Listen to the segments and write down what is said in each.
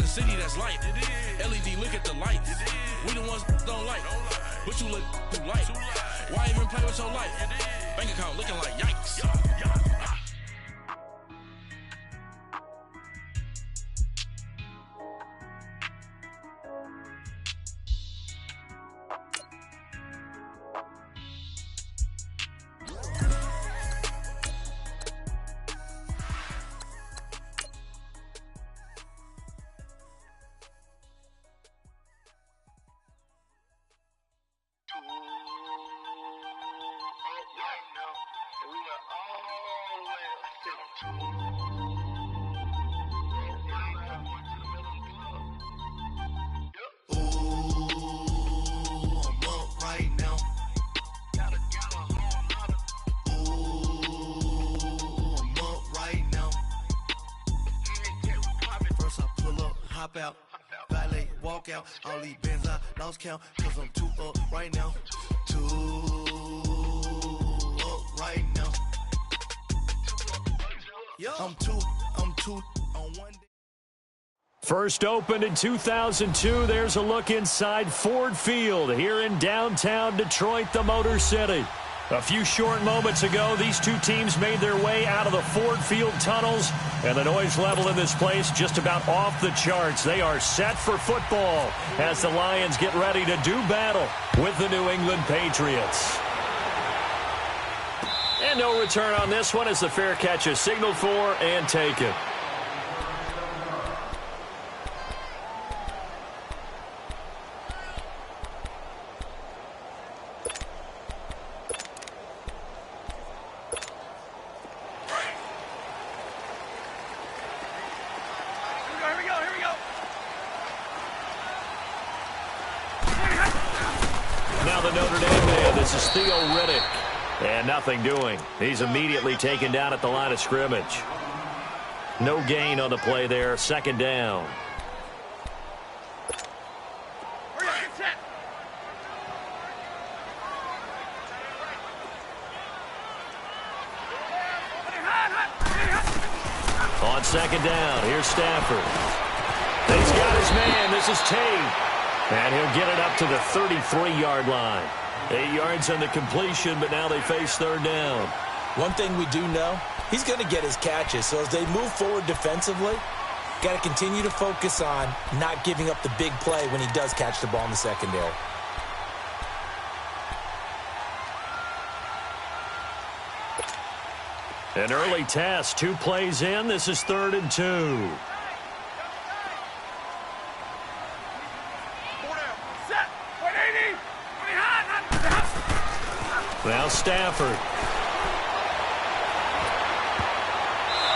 the city that's light. LED, look at the lights. We the ones don't like. But you look too light. Why even play with so light? Bank account looking like yikes. Out, valet, walk out, all these bins I lost count, cause I'm too up right now, too up right now, I'm too on one day. First opened in 2002, there's a look inside Ford Field here in downtown Detroit, the Motor City. A few short moments ago, these two teams made their way out of the Ford Field tunnels, and the noise level in this place just about off the charts. They are set for football as the Lions get ready to do battle with the New England Patriots. And no return on this one as the fair catch is signaled for and taken. And nothing doing. He's immediately taken down at the line of scrimmage. No gain on the play there. Second down. On second down, here's Stafford. He's got his man. This is Tate. And he'll get it up to the 33-yard line. 8 yards on the completion, but now they face third down. One thing we do know, he's going to get his catches. So as they move forward defensively, got to continue to focus on not giving up the big play when he does catch the ball in the secondary. An early test, 2 plays in. This is 3rd and 2. Now Stafford.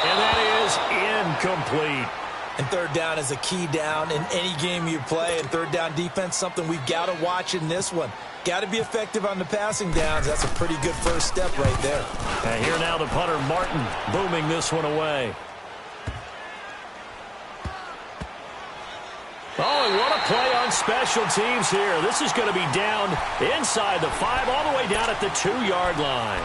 And that is incomplete. And third down is a key down in any game you play. And third down defense, something we've got to watch in this one. Got to be effective on the passing downs. That's a pretty good first step right there. And here now the punter, Martin, booming this one away. Oh, and what a play on special teams here. This is going to be down inside the 5, all the way down at the 2-yard line.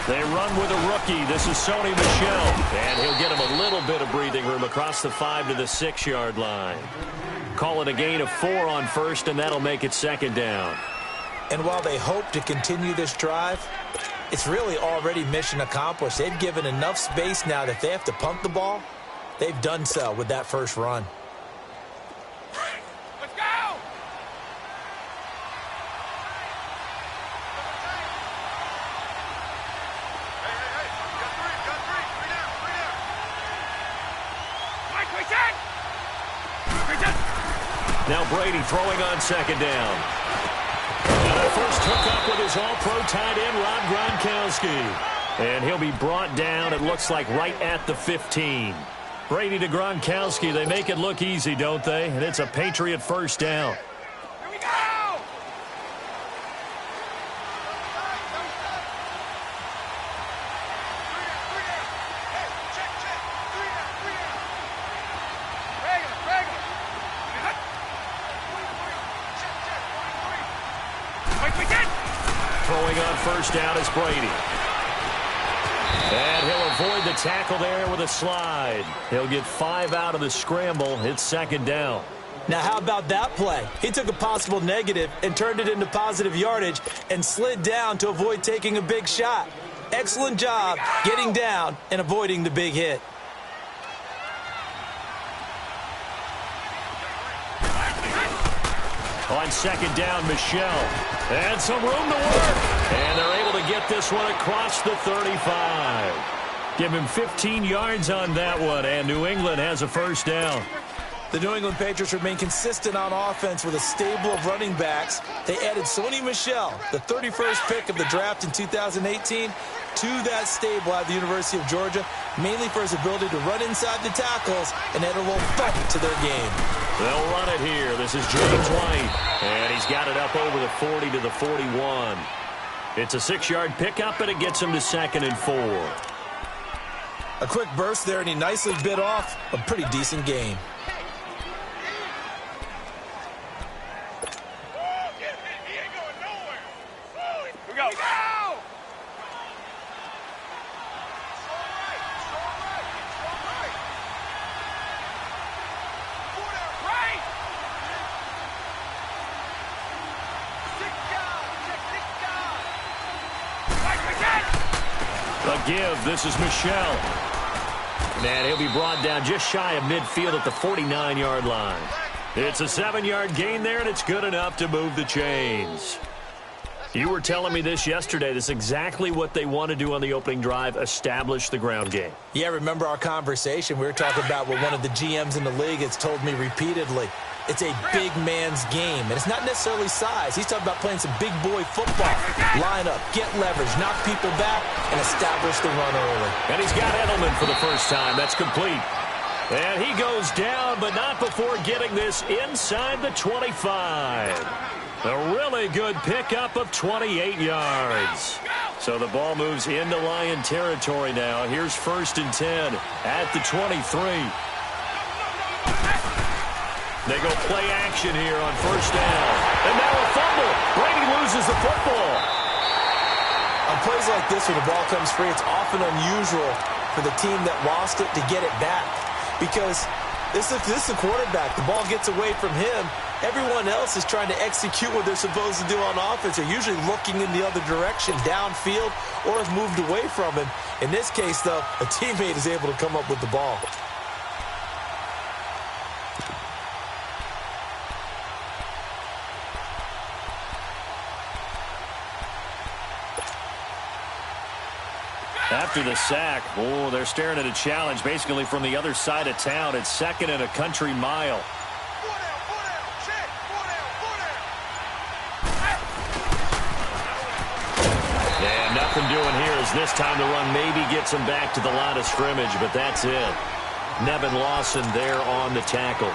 They run with a rookie. This is Sony Michel. And he'll get him a little bit of breathing room across the 5 to the 6-yard line. Call it a gain of 4 on first, and that'll make it second down. And while they hope to continue this drive, it's really already mission accomplished. They've given enough space now that if they have to punt the ball, they've done so with that first run. Now Brady throwing on second down. And a first hookup with his all-pro tight end, Rob Gronkowski. And he'll be brought down, it looks like, right at the 15. Brady to Gronkowski. They make it look easy, don't they? And it's a Patriot first down. Here we go! Hey, check. Returning on first down is Brady. And he'll avoid the tackle there with a slide. He'll get 5 out of the scramble. It's second down. Now, how about that play? He took a possible negative and turned it into positive yardage and slid down to avoid taking a big shot. Excellent job getting down and avoiding the big hit. On second down, Michel. And some room to work. And they're able to get this one across the 35. Give him 15 yards on that one, and New England has a first down. The New England Patriots remain consistent on offense with a stable of running backs. They added Sony Michel, the 31st pick of the draft in 2018, to that stable at the University of Georgia, mainly for his ability to run inside the tackles and add a little thump to their game. They'll run it here. This is James White, and he's got it up over the 40 to the 41. It's a 6-yard pickup, and it gets him to 2nd and 4. A quick burst there, and he nicely bit off a pretty decent gain. Give. This is Michel. And he'll be brought down just shy of midfield at the 49-yard line. It's a 7-yard gain there, and it's good enough to move the chains. You were telling me this yesterday. This is exactly what they want to do on the opening drive, establish the ground game. Yeah, remember our conversation? We were talking about what one of the GMs in the league has told me repeatedly. It's a big man's game, and it's not necessarily size. He's talking about playing some big boy football. Line up, get leverage, knock people back, and establish the run early. And he's got Edelman for the first time. That's complete. And he goes down, but not before getting this inside the 25. A really good pickup of 28 yards. So the ball moves into Lion territory now. Here's 1st and 10 at the 23. They go play action here on first down. And now a fumble. Brady loses the football. On plays like this, when the ball comes free, it's often unusual for the team that lost it to get it back. Because this is the quarterback. The ball gets away from him. Everyone else is trying to execute what they're supposed to do on offense. They're usually looking in the other direction, downfield, or have moved away from him. In this case, though, a teammate is able to come up with the ball. After the sack, they're staring at a challenge basically from the other side of town. It's 2nd and a country mile. And nothing doing here as this time the run maybe gets him back to the line of scrimmage, but that's it. Nevin Lawson there on the tackle.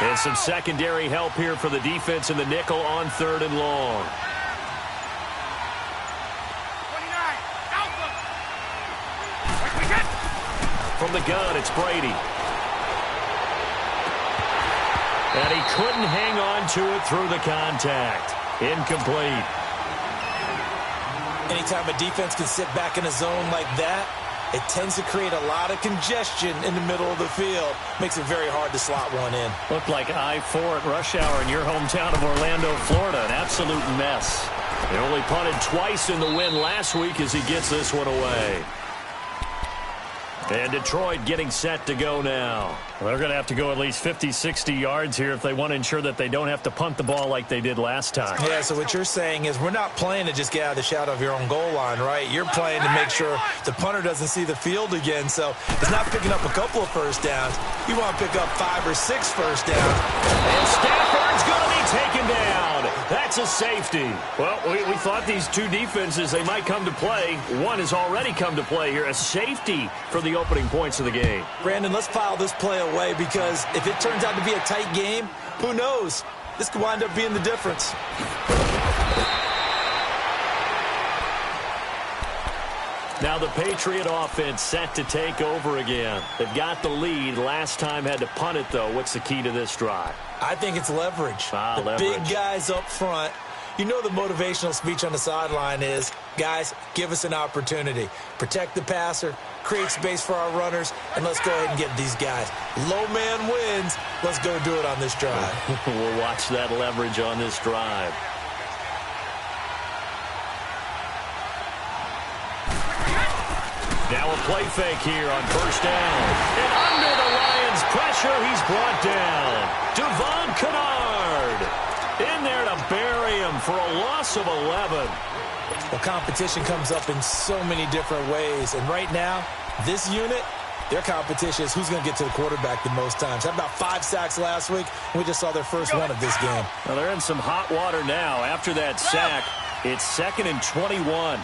And some secondary help here for the defense in the nickel on 3rd and long. 29, Alpha. From the gun, it's Brady. And he couldn't hang on to it through the contact. Incomplete. Anytime a defense can sit back in a zone like that, it tends to create a lot of congestion in the middle of the field. Makes it very hard to slot one in. Looked like I-4 at rush hour in your hometown of Orlando, Florida. An absolute mess. They only punted twice in the win last week as he gets this one away. And Detroit getting set to go now. Well, they're going to have to go at least 50, 60 yards here if they want to ensure that they don't have to punt the ball like they did last time. Yeah, so what you're saying is we're not playing to just get out of the shadow of your own goal line, right? You're playing to make sure the punter doesn't see the field again. So it's not picking up a couple of first downs. You want to pick up 5 or 6 first downs. And Stafford's going to be taken down That's a safety. Well, we thought these two defenses, they might come to play. One has already come to play here. A safety for the opening points of the game. Brandon, let's file this play away because if it turns out to be a tight game, who knows? This could wind up being the difference. Now the Patriot offense set to take over again. They've got the lead. Last time had to punt it, though. What's the key to this drive? I think it's leverage. Leverage. Big guys up front. You know the motivational speech on the sideline is, guys, give us an opportunity. Protect the passer, create space for our runners, and let's go ahead and get these guys. Low man wins. Let's go do it on this drive. We'll watch that leverage on this drive. Now a play fake here on first down. And under the Lions' pressure, he's brought down. Devon Kennard in there to bury him for a loss of 11. Well, competition comes up in so many different ways. And right now, this unit, their competition is who's going to get to the quarterback the most times. Had about 5 sacks last week. We just saw their first one of this game. Well, they're in some hot water now. After that sack, it's 2nd and 21.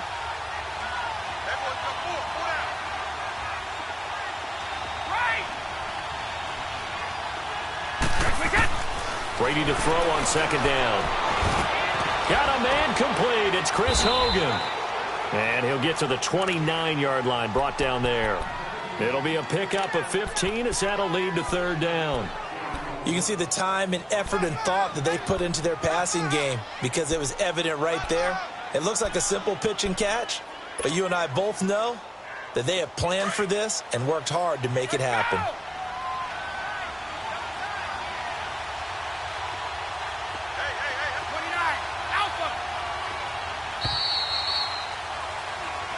Brady to throw on 2nd down. Got a man complete. It's Chris Hogan. And he'll get to the 29-yard line, brought down there. It'll be a pickup of 15 as that'll lead to 3rd down. You can see the time and effort and thought that they put into their passing game because it was evident right there. It looks like a simple pitch and catch, but you and I both know that they have planned for this and worked hard to make it happen.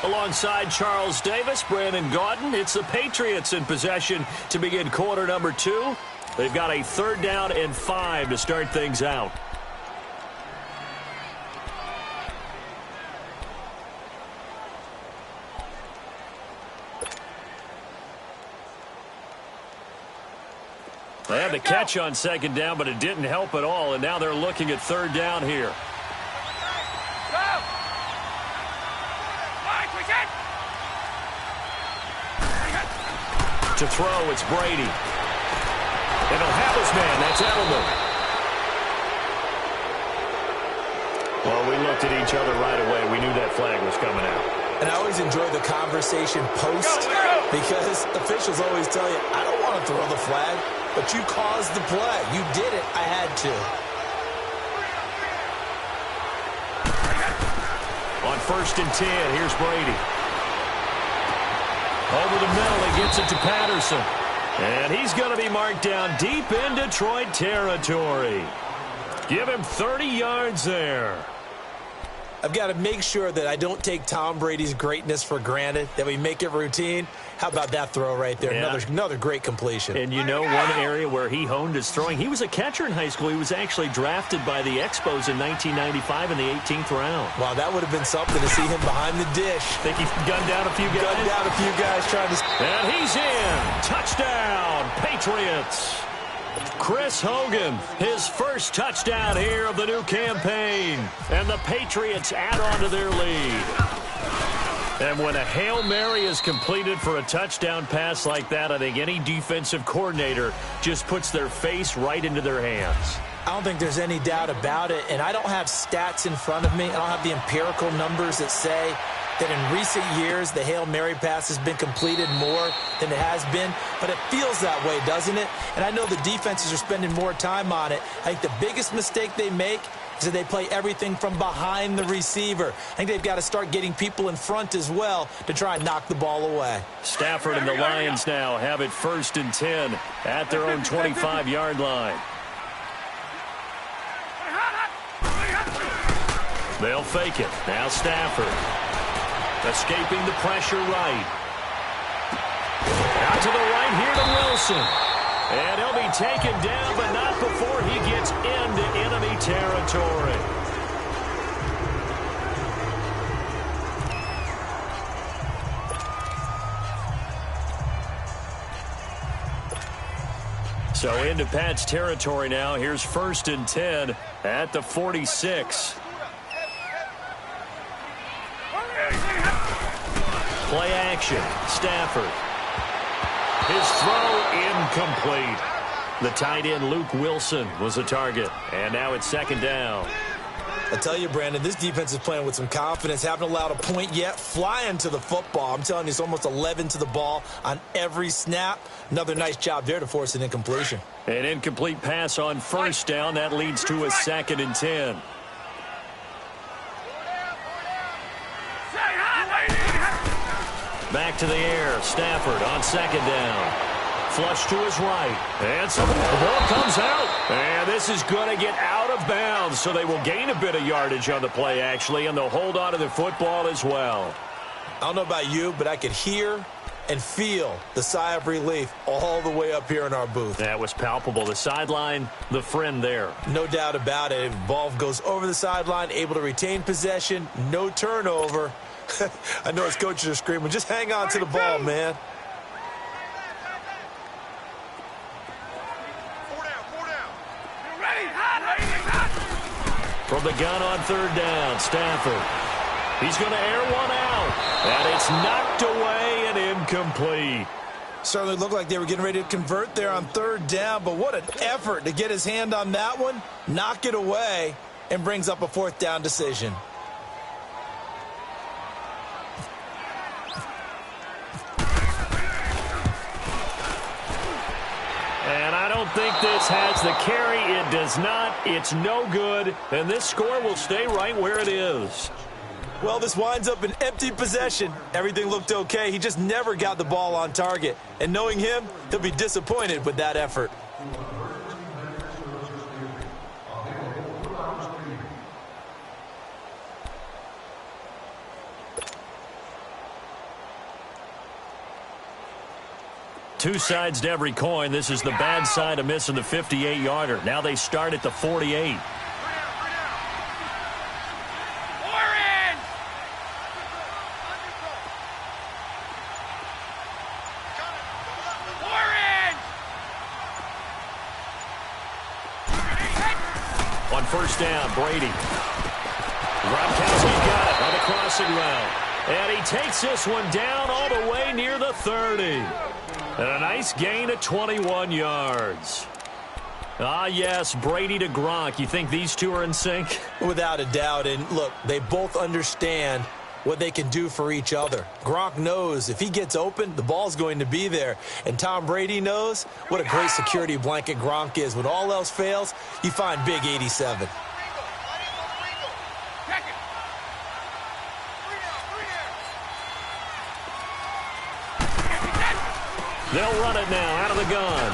Alongside Charles Davis, Brandon Gaudin, it's the Patriots in possession to begin quarter number 2. They've got a 3rd down and 5 to start things out. They had the catch on 2nd down, but it didn't help at all, and now they're looking at 3rd down here. To throw, it's Brady. And he'll have his man. That's Edelman. Well, we looked at each other right away. We knew that flag was coming out. And I always enjoy the conversation post because officials always tell you, I don't want to throw the flag, but you caused the play. You did it. I had to. On 1st and 10, here's Brady. Over the middle, he gets it to Patterson. And he's going to be marked down deep in Detroit territory. Give him 30 yards there. I've got to make sure that I don't take Tom Brady's greatness for granted, that we make it routine. How about that throw right there? Yeah. Another great completion. And you know one area where he honed his throwing? He was a catcher in high school. He was actually drafted by the Expos in 1995 in the 18th round. Wow, that would have been something to see him behind the dish. Think he gunned down a few guys? Gunned down a few guys trying to... And he's in. Touchdown, Patriots. Chris Hogan, his first touchdown here of the new campaign. And the Patriots add on to their lead. And when a Hail Mary is completed for a touchdown pass like that, I think any defensive coordinator just puts their face right into their hands. I don't think there's any doubt about it. And I don't have stats in front of me. I don't have the empirical numbers that say that in recent years the Hail Mary pass has been completed more than it has been. But it feels that way, doesn't it? And I know the defenses are spending more time on it. I think the biggest mistake they make is that they play everything from behind the receiver. I think they've got to start getting people in front as well to try and knock the ball away. Stafford and the Lions now have it 1st and 10 at their own 25-yard line. They'll fake it. Now Stafford. Escaping the pressure right. Out to the right here to Wilson. And he'll be taken down, but not before he gets into enemy territory. So into Pat's territory now. Here's 1st and 10 at the 46. Play action. Stafford. His throw incomplete. The tight end Luke Wilson was the target. And now it's second down. I tell you, Brandon, this defense is playing with some confidence. Haven't allowed a point yet. Flying to the football. I'm telling you, it's almost 11 to the ball on every snap. Another nice job there to force an incompletion. An incomplete pass on first down. That leads to a 2nd and 10. Back to the air. Stafford on 2nd down. Flush to his right. And the ball comes out. And this is going to get out of bounds, so they will gain a bit of yardage on the play, actually, and they'll hold on to the football as well. I don't know about you, but I could hear and feel the sigh of relief all the way up here in our booth. That was palpable. The sideline, the friend there. No doubt about it. Ball goes over the sideline, able to retain possession, no turnover. I know his coaches are screaming, just hang on to the ball, man. From the gun on 3rd down, Stafford. He's going to air one out. And it's knocked away and incomplete. Certainly looked like they were getting ready to convert there on 3rd down, but what an effort to get his hand on that one, knock it away, and brings up a 4th down decision. And I don't think this has the carry. It does not. It's no good. And this score will stay right where it is. Well, this winds up an empty possession. Everything looked okay. He just never got the ball on target. And knowing him, he'll be disappointed with that effort. Two sides to every coin. This is the bad side of missing the 58-yarder. Now they start at the 48. On first down, Brady. Gronkowski's got it on the crossing route. And he takes this one down all the way near the 30. And a nice gain of 21 yards. Ah, yes, Brady to Gronk. You think these two are in sync? Without a doubt. And look, they both understand what they can do for each other. Gronk knows if he gets open, the ball's going to be there. And Tom Brady knows what a great security blanket Gronk is. When all else fails, you find Big 87. They'll run it now out of the gun.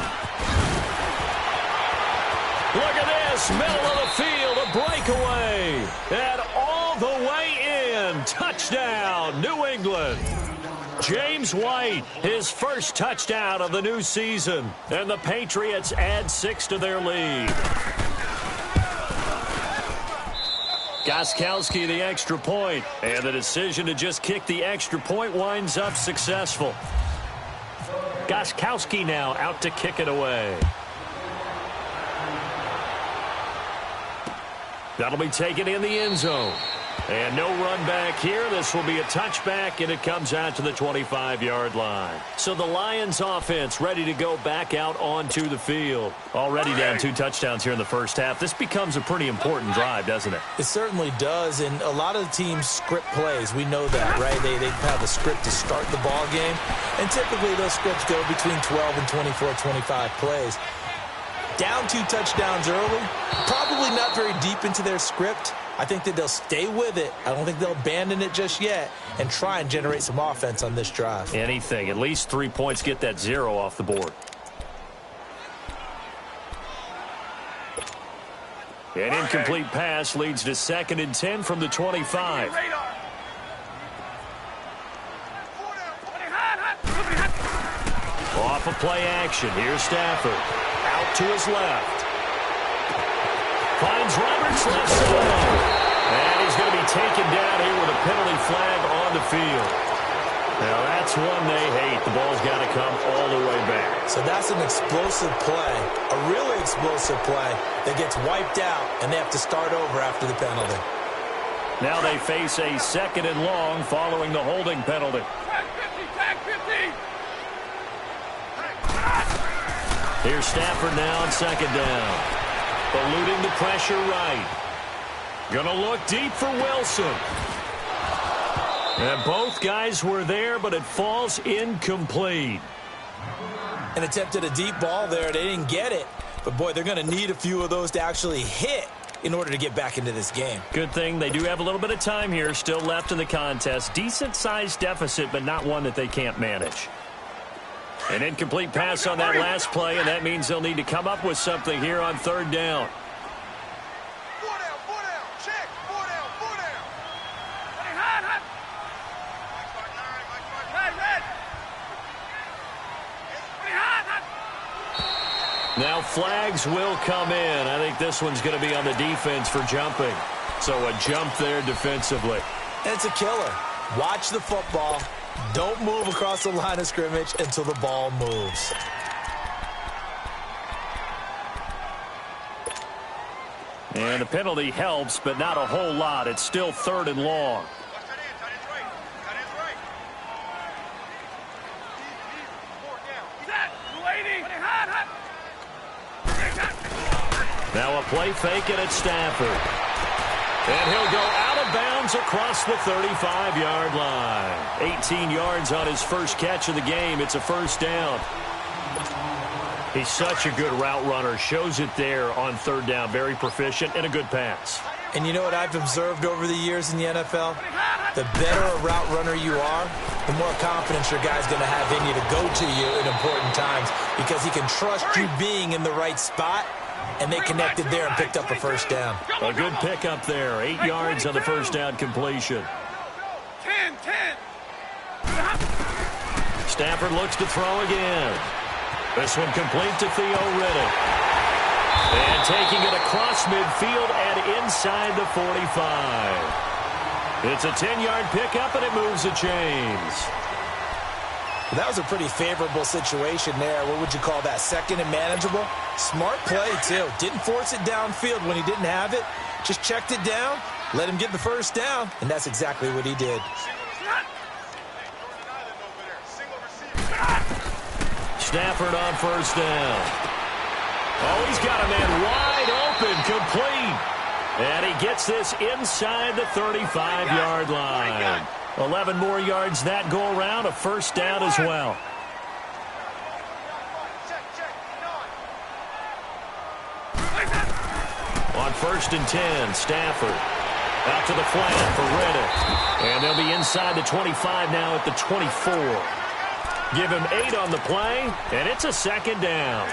Look at this, middle of the field, a breakaway. And all the way in. Touchdown, New England. James White, his first touchdown of the new season. And the Patriots add 6 to their lead. Gostkowski the extra point. And the decision to just kick the extra point winds up successful. Gostkowski now out to kick it away. That'll be taken in the end zone. And no run back here. This will be a touchback, and it comes out to the 25-yard line. So the Lions offense ready to go back out onto the field. Already down 2 touchdowns here in the first half. This becomes a pretty important drive, doesn't it? It certainly does, and a lot of the teams script plays. We know that, right? They have a script to start the ball game, and typically those scripts go between 12 and 24, 25 plays. Down 2 touchdowns early, probably not very deep into their script. I think that they'll stay with it. I don't think they'll abandon it just yet and try and generate some offense on this drive. Anything. At least 3 points, get that 0 off the board. An incomplete pass leads to 2nd and 10 from the 25. Off of play action. Here's Stafford. Out to his left. Finds Roberts left side. And he's going to be taken down here with a penalty flag on the field. Now that's one they hate. The ball's got to come all the way back. So that's an explosive play, a really explosive play that gets wiped out, and they have to start over after the penalty. Now they face a 2nd and long following the holding penalty. Tag 50, tag 50. Here's Stafford now on 2nd down. Eluding the pressure right. Gonna look deep for Wilson. And both guys were there, but it falls incomplete. And attempted a deep ball there. They didn't get it. But, boy, they're going to need a few of those to actually hit in order to get back into this game. Good thing they do have a little bit of time here still left in the contest. Decent-sized deficit, but not one that they can't manage. An incomplete pass on that last play, and that means they'll need to come up with something here on 3rd down. 4 down, check, 4 down, 4 down. Hey, hot. Hey, red. Hey, hot. Now flags will come in. I think this one's going to be on the defense for jumping. So a jump there defensively. And it's a killer. Watch the football. Don't move across the line of scrimmage until the ball moves. And the penalty helps, but not a whole lot. It's still 3rd and long. Now a play fake it at Stafford. And he'll go out of bounds across the 35-yard line. 18 yards on his first catch of the game. It's a 1st down. He's such a good route runner. Shows it there on 3rd down. Very proficient and a good pass. And you know what I've observed over the years in the NFL? The better a route runner you are, the more confidence your guy's going to have in you to go to you in important times because he can trust you being in the right spot. And they connected there and picked up a 1st down. A good pickup there. 8 yards on the 1st down completion. 10. Stafford looks to throw again. This one complete to Theo Riddick. And taking it across midfield and inside the 45. It's a 10-yard pickup, and it moves the chains. That was a pretty favorable situation there. What would you call that? 2nd and manageable? Smart play, too. Didn't force it downfield when he didn't have it. Just checked it down, let him get the 1st down, and that's exactly what he did. Stafford on 1st down. Oh, he's got a man wide open, complete. And he gets this inside the 35-yard line. 11 more yards that go around, a 1st down as well. On 1st and 10, Stafford out to the flat for Riddick. And they'll be inside the 25 now at the 24. Give him 8 on the play, and it's a 2nd down.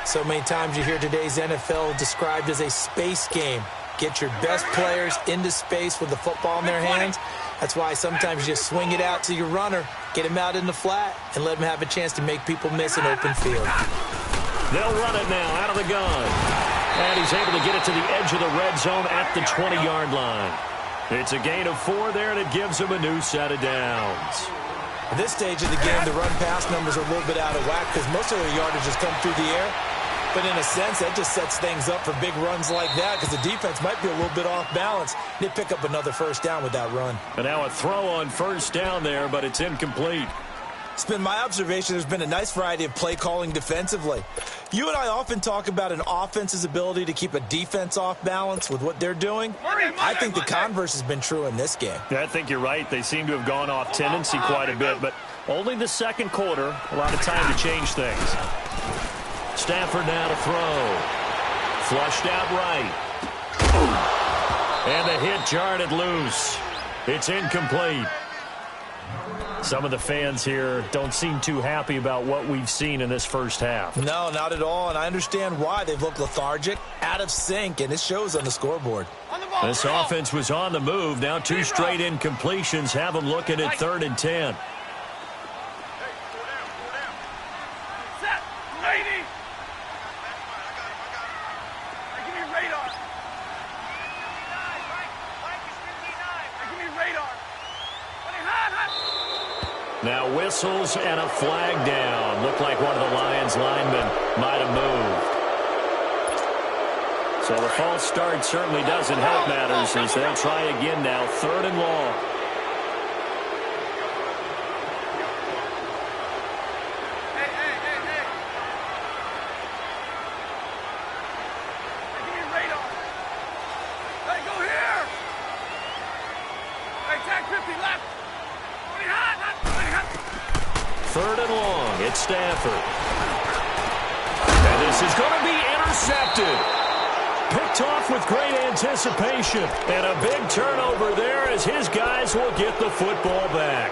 So many times you hear today's NFL described as a space game. Get your best players into space with the football in their hands. That's why sometimes you just swing it out to your runner, get him out in the flat, and let him have a chance to make people miss an open field. They'll run it now out of the gun. And he's able to get it to the edge of the red zone at the 20-yard line. It's a gain of 4 there, and it gives him a new set of downs. At this stage of the game, the run-pass numbers are a little bit out of whack because most of their yardage has come through the air. But in a sense, that just sets things up for big runs like that because the defense might be a little bit off balance. They pick up another 1st down with that run. And now a throw on 1st down there, but it's incomplete. It's been my observation there's been a nice variety of play calling defensively. You and I often talk about an offense's ability to keep a defense off balance with what they're doing. I think the converse has been true in this game. Yeah, I think you're right. They seem to have gone off tendency quite a bit, but only the 2nd quarter, a lot of time to change things. Stafford now to throw. Flushed out right. And the hit jarred it loose. It's incomplete. Some of the fans here don't seem too happy about what we've seen in this 1st half. No, not at all, and I understand why. They've looked lethargic, out of sync, and it shows on the scoreboard. This offense was on the move. Now 2 straight incompletions have them looking at 3rd and 10. Now whistles and a flag down. Looked like one of the Lions linemen might have moved. So the false start certainly doesn't help matters as they'll try again now. 3rd and long. It's Stafford. And this is going to be intercepted. Picked off with great anticipation. And a big turnover there as his guys will get the football back.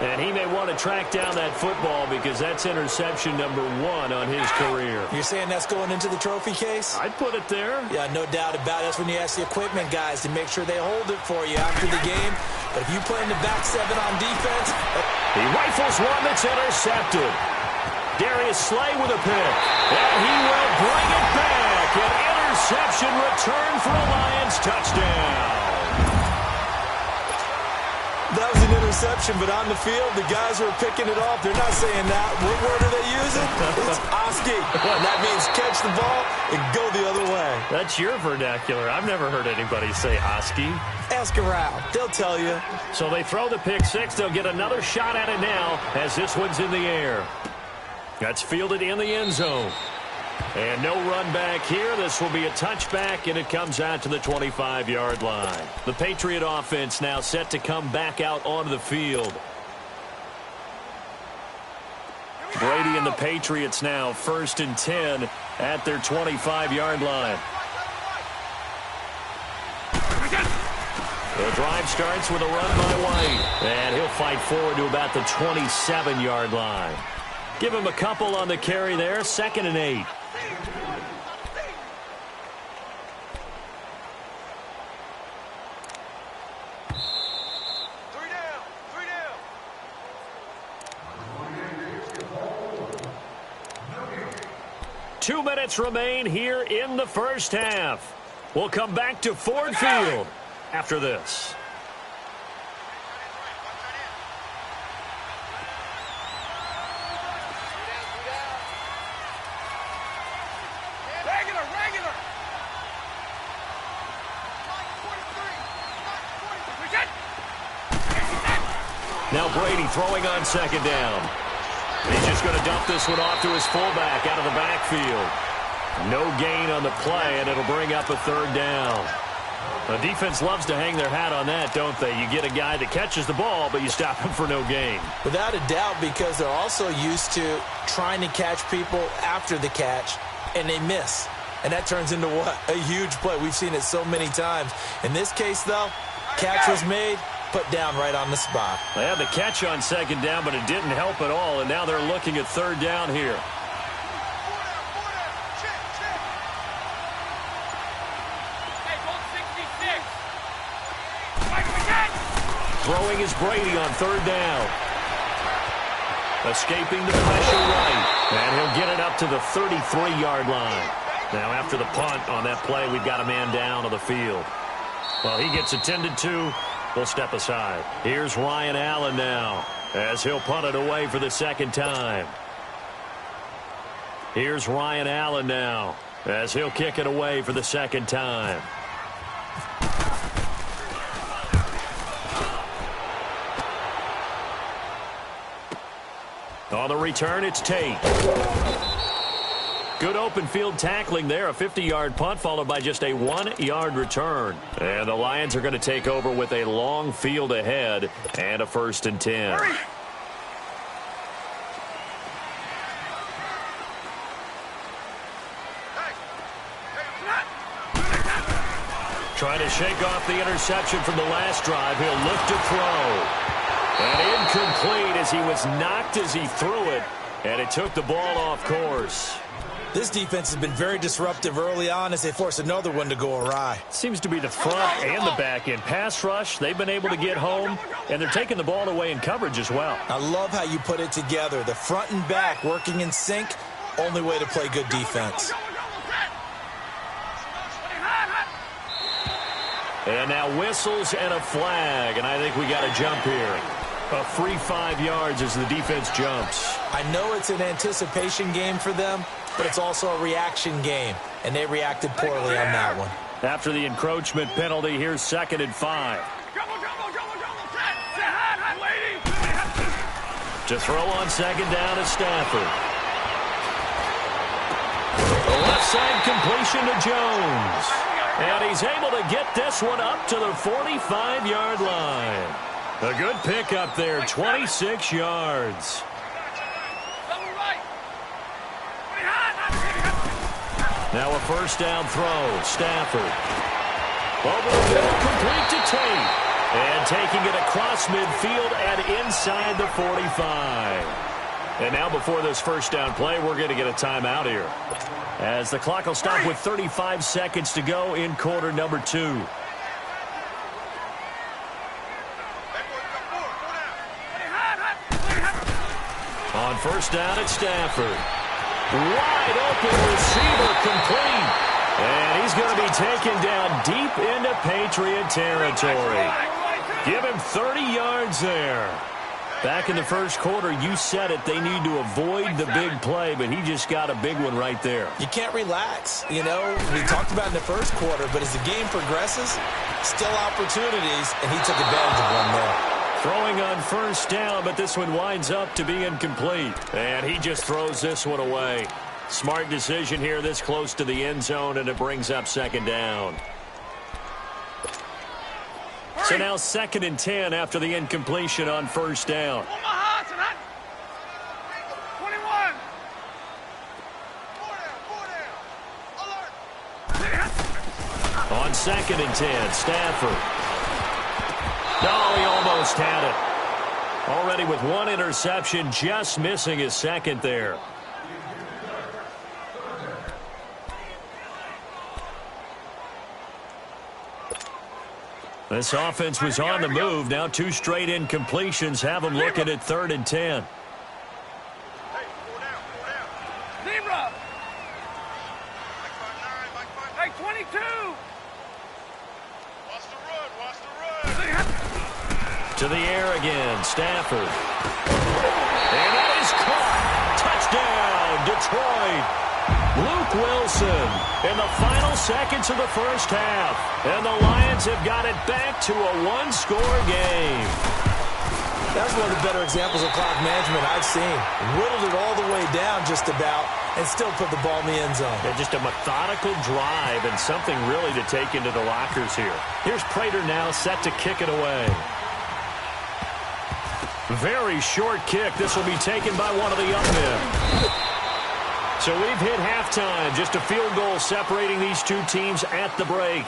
And he may want to track down that football because that's interception number 1 on his career. You're saying that's going into the trophy case? I'd put it there. Yeah, no doubt about it. That's when you ask the equipment guys to make sure they hold it for you after the game. But if you play in the back 7 on defense... He rifles one that's intercepted. Darius Slay with a pick. And he will bring it back. An interception return for a Lions touchdown. That was an interception, but on the field, the guys who are picking it off, they're not saying that. What word are they using? It's Oski. And that means catch the ball and go the other way. That's your vernacular. I've never heard anybody say Oski. Ask around. They'll tell you. So they throw the pick 6. They'll get another shot at it now as this one's in the air. That's fielded in the end zone. And no run back here. This will be a touchback, and it comes out to the 25-yard line. The Patriot offense now set to come back out onto the field. Brady and the Patriots now 1st and 10 at their 25-yard line. The drive starts with a run by White. And he'll fight forward to about the 27-yard line. Give him a couple on the carry there. 2nd and 8. Two minutes remain here in the first half. We'll come back to Ford Field after this. Now Brady throwing on 2nd down. He's just going to dump this one off to his fullback out of the backfield. No gain on the play, and it'll bring up a 3rd down. The defense loves to hang their hat on that, don't they? You get a guy that catches the ball, but you stop him for no gain. Without a doubt, because they're also used to trying to catch people after the catch, and they miss. And that turns into what? A huge play. We've seen it so many times. In this case, though, catch was made, put down right on the spot. They had the catch on 2nd down, but it didn't help at all, and now they're looking at 3rd down here. Throwing is Brady on 3rd down. Escaping the pressure right. And he'll get it up to the 33-yard line. Now after the punt on that play, we've got a man down on the field. Well, he gets attended to. We'll step aside. Here's Ryan Allen now as he'll punt it away for the 2nd time. Here's Ryan Allen now as he'll kick it away for the 2nd time. On the return, it's Tate. Good open field tackling there. A 50-yard punt followed by just a 1-yard return. And the Lions are going to take over with a long field ahead and a 1st and 10. Hurry. Trying to shake off the interception from the last drive. He'll look to throw. And incomplete as he was knocked as he threw it. And it took the ball off course. This defense has been very disruptive early on as they force another one to go awry. Seems to be the front and the back end. Pass rush, they've been able to get home, and they're taking the ball away in coverage as well. I love how you put it together. The front and back working in sync, only way to play good defense. And now whistles and a flag, and I think we got a jump here. A free 5 yards as the defense jumps. I know it's an anticipation game for them, but it's also a reaction game, and they reacted poorly on that one. After the encroachment penalty, here's 2nd and 5. To throw on 2nd down is Stafford. The left side completion to Jones. And he's able to get this one up to the 45-yard line. A good pickup there, 26 yards. Now a first down throw, Stafford. Over the middle, complete to Tate. And taking it across midfield and inside the 45. And now before this first down play, we're going to get a timeout here, as the clock will stop with 35 seconds to go in quarter number 2. On first down, it's Stafford. Wide open receiver, complete. And he's going to be taken down deep into Patriot territory. Give him 30 yards there. Back in the first quarter, you said it, they need to avoid the big play, but he just got a big one right there. You can't relax. You know, we talked about in the first quarter, but as the game progresses, still opportunities, and he took advantage of one there. Throwing on first down, but this one winds up to be incomplete. And he just throws this one away. Smart decision here this close to the end zone, and it brings up 2nd down. So now 2nd and 10 after the incompletion on first down. On 2nd and 10, Stafford. No, he almost had it. Already with one interception, just missing his 2nd there. This offense was on the move. Now 2 straight incompletions have them looking at 3rd and 10. Zebra. Hey, 22. Watch the run. To the air again, Stafford. And that is caught. Touchdown, Detroit. Luke Wilson in the final seconds of the first half. And the Lions have got it back to a 1-score game. That's one of the better examples of clock management I've seen. Whittled it all the way down just about and still put the ball in the end zone. Yeah, just a methodical drive and something really to take into the lockers here. Here's Prater now set to kick it away. Very short kick. This will be taken by one of the young men. So we've hit halftime. Just a field goal separating these two teams at the break.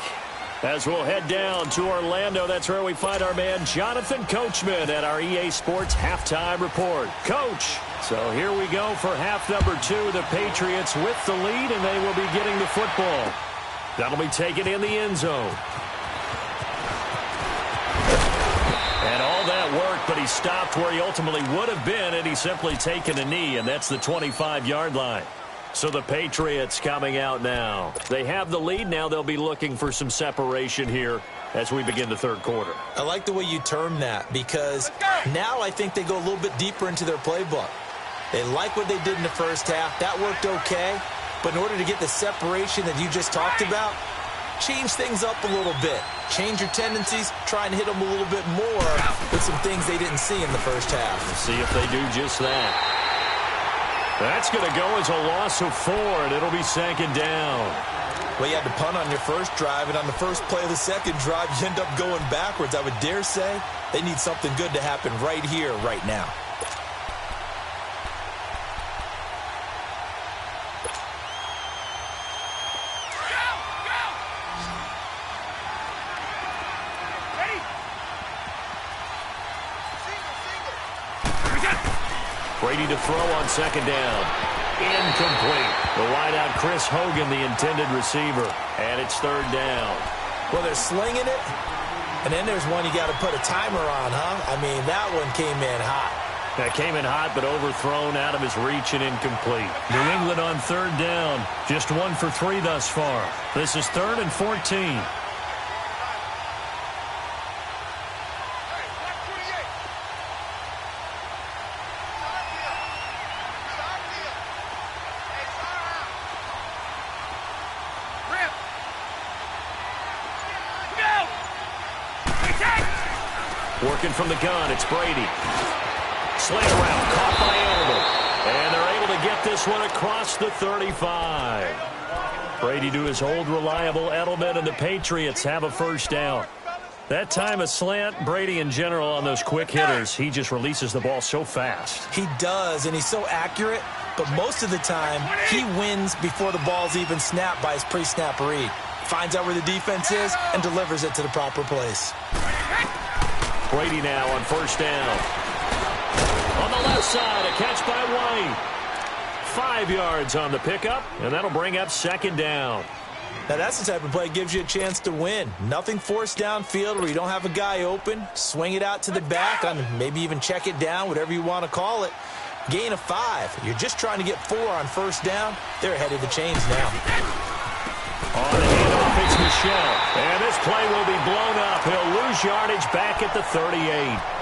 As we'll head down to Orlando, that's where we find our man Jonathan Coachman at our EA Sports Halftime Report. Coach, so here we go for half number 2. The Patriots with the lead, and they will be getting the football. That'll be taken in the end zone. And all that work, but he stopped where he ultimately would have been, and he's simply taken a knee, and that's the 25-yard line. So the Patriots coming out now. They have the lead. Now they'll be looking for some separation here as we begin the third quarter. I like the way you termed that, because now I think they go a little bit deeper into their playbook. They like what they did in the first half. That worked okay. But in order to get the separation that you just talked about, change things up a little bit. Change your tendencies. Try and hit them a little bit more with some things they didn't see in the first half. Let's see if they do just that. That's going to go as a loss of 4, and it'll be second down. Well, you had to punt on your first drive, and on the first play of the second drive, you end up going backwards. I would dare say they need something good to happen right here, right now. Brady to throw on second down. Incomplete. The wideout, Chris Hogan, the intended receiver. And it's third down. Well, they're slinging it, and then there's one you got to put a timer on, huh? I mean, that one came in hot. That came in hot, but overthrown out of his reach and incomplete. New England on third down. Just 1 for 3 thus far. This is 3rd and 14. Working from the gun, it's Brady. Slant around, caught by Edelman. And they're able to get this one across the 35. Brady to his old reliable Edelman, and the Patriots have a first down. That time a slant, Brady in general on those quick hitters, he just releases the ball so fast. He does, and he's so accurate, but most of the time he wins before the ball's even snapped by his pre-snap read. Finds out where the defense is and delivers it to the proper place. Brady now on first down. On the left side, a catch by White. 5 yards on the pickup, and that'll bring up second down. Now, that's the type of play that gives you a chance to win. Nothing forced downfield where you don't have a guy open. Swing it out to the back, on maybe even check it down, whatever you want to call it. Gain of 5. You're just trying to get 4 on first down. They're ahead of the chains now. On the handoff, it's Michel. And this play will be blown up. He'll lose yardage back at the 38.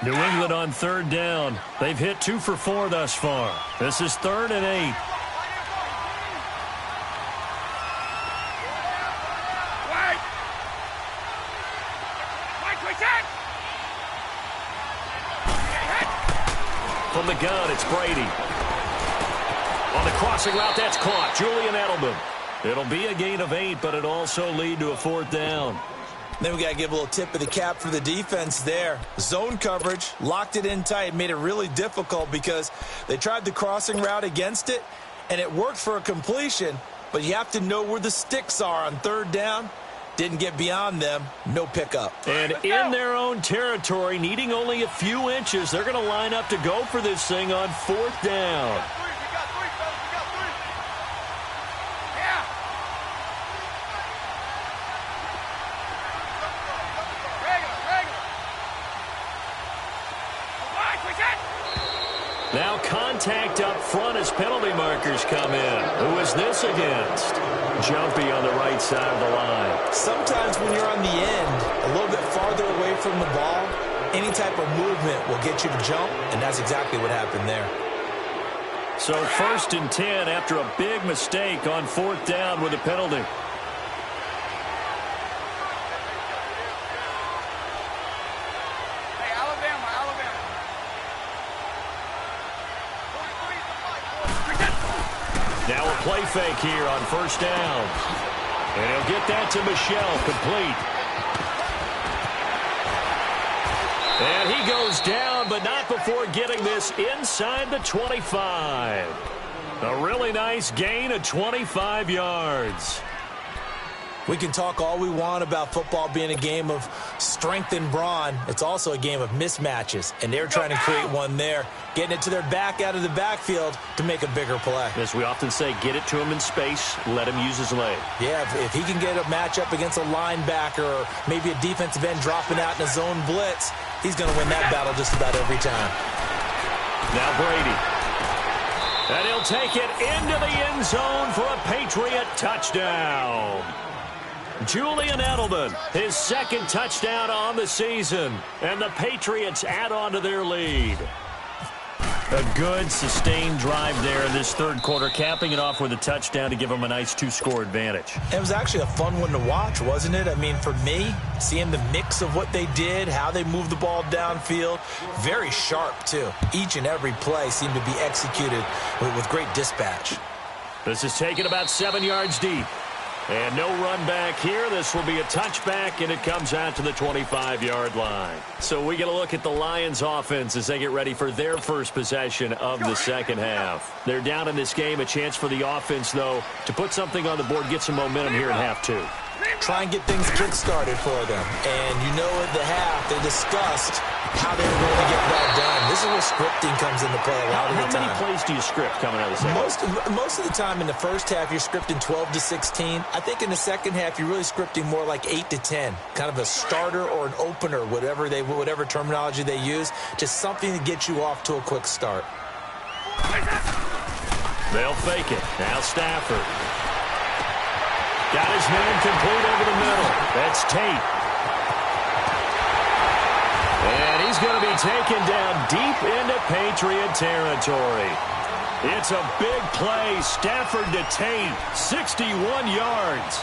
New England on third down. They've hit 2 for 4 thus far. This is 3rd and 8. From the gun, it's Brady. On the crossing route, that's caught. Julian Edelman. It'll be a gain of 8, but it'll also lead to a 4th down. Then we got to give a little tip of the cap for the defense there. Zone coverage, locked it in tight, made it really difficult because they tried the crossing route against it, and it worked for a completion, but you have to know where the sticks are on third down. Didn't get beyond them, no pickup. And in their own territory, needing only a few inches, they're going to line up to go for this thing on 4th down. Now contact up front as penalty markers come in. Who is this against? Jumpy on the right side of the line. Sometimes when you're on the end, a little bit farther away from the ball, any type of movement will get you to jump, and that's exactly what happened there. So 1st and 10 after a big mistake on 4th down with a penalty. Now a play fake here on 1st down. And he'll get that to Michel, complete. And he goes down, but not before getting this inside the 25. A really nice gain of 25 yards. We can talk all we want about football being a game of strength and brawn. It's also a game of mismatches, and they're trying to create one there, getting it to their back out of the backfield to make a bigger play. As we often say, get it to him in space, let him use his leg. Yeah, if he can get a matchup against a linebacker or maybe a defensive end dropping out in a zone blitz, he's going to win that battle just about every time. Now Brady. And he'll take it into the end zone for a Patriot touchdown. Julian Edelman, his 2nd touchdown on the season. And the Patriots add on to their lead. A good, sustained drive there in this 3rd quarter, capping it off with a touchdown to give them a nice 2-score advantage. It was actually a fun one to watch, wasn't it? I mean, for me, seeing the mix of what they did, how they moved the ball downfield, very sharp, too. Each and every play seemed to be executed with great dispatch. This is taken about 7 yards deep. And no run back here. This will be a touchback, and it comes out to the 25-yard line. So we get a look at the Lions offense as they get ready for their first possession of the second half. They're down in this game. A chance for the offense, though, to put something on the board, get some momentum here in half 2. Try and get things kick-started for them. And you know at the half, they discussed how they were going to get that done. This is where scripting comes into play a lot of the time. How many plays do you script coming out of the second half? Most of the time in the first half, you're scripting 12 to 16. I think in the second half, you're really scripting more like 8 to 10. Kind of a starter or an opener, whatever terminology they use. Just something to get you off to a quick start. They'll fake it. Now Stafford. Got his man complete over the middle. That's Tate. And he He's going to be taken down deep into Patriot territory. It's a big play. Stafford to Tate, 61 yards.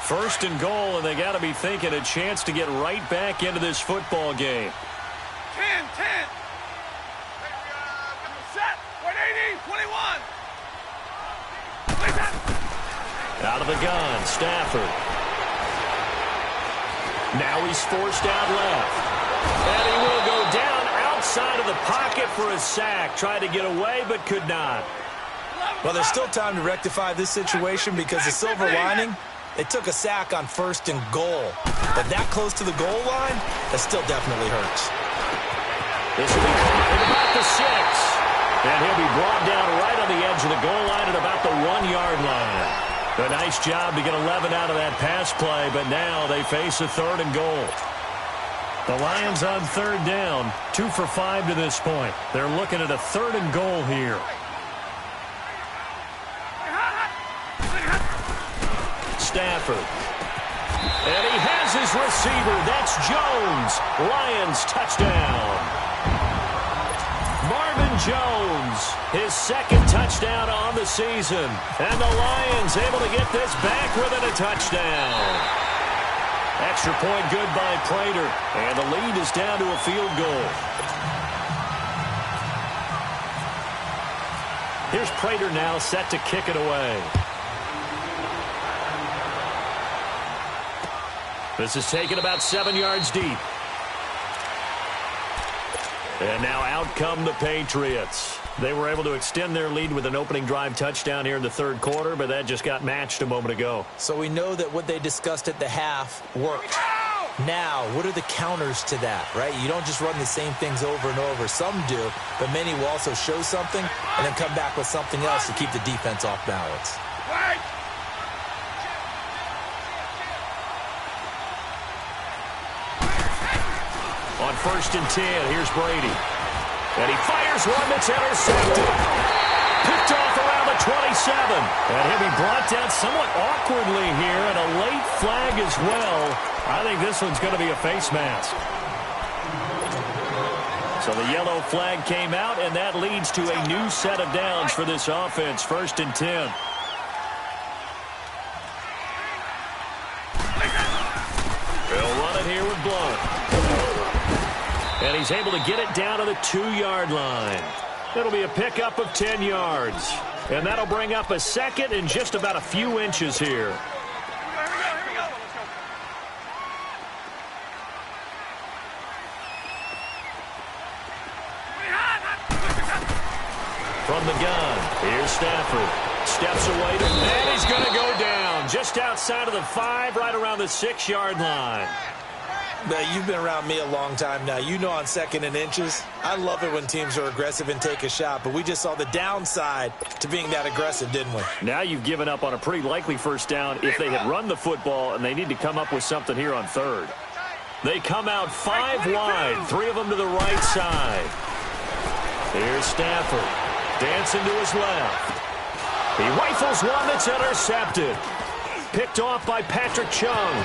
First and goal, and they got to be thinking a chance to get right back into this football game. 10. Set. 180. 21. Out of the gun, Stafford. Now he's forced out left. And he will go down outside of the pocket for a sack. Tried to get away, but could not. Well, there's still time to rectify this situation because the silver lining, they took a sack on first and goal. But that close to the goal line, that still definitely hurts. This will be at about the 6. And he'll be brought down right on the edge of the goal line at about the 1-yard line. A nice job to get 11 out of that pass play, but now they face a third and goal. The Lions on third down, 2 for 5 to this point. They're looking at a third and goal here. Stafford. And he has his receiver. That's Jones. Lions touchdown. Marvin Jones, his second touchdown on the season. And the Lions able to get this back within a touchdown. Extra point good by Prater. And the lead is down to a field goal. Here's Prater now set to kick it away. This is taken about 7 yards deep. And now out come the Patriots. They were able to extend their lead with an opening drive touchdown here in the third quarter, but that just got matched a moment ago. So we know that what they discussed at the half worked. Now, what are the counters to that, right? You don't just run the same things over and over. Some do, but many will also show something and then come back with something else to keep the defense off balance. On 1st and 10, here's Brady. And he fires one that's intercepted. Picked off around the 27. And he'll be brought down somewhat awkwardly here, and a late flag as well. I think this one's going to be a face mask. So the yellow flag came out, and that leads to a new set of downs for this offense. 1st and 10. They'll run it here with Blunt. And he's able to get it down to the 2-yard line. It'll be a pickup of 10 yards. And that'll bring up a second and just about a few inches here. Here we go. From the gun, here's Stafford. Steps away, and he's going to go down just outside of the 5, right around the 6-yard line. You've been around me a long time now. You know on 2nd and inches, I love it when teams are aggressive and take a shot, but we just saw the downside to being that aggressive, didn't we? Now you've given up on a pretty likely first down if they had run the football, and they need to come up with something here on third. They come out 5 wide, 3 of them to the right side. Here's Stafford, dancing to his left. He rifles one that's intercepted. Picked off by Patrick Chung.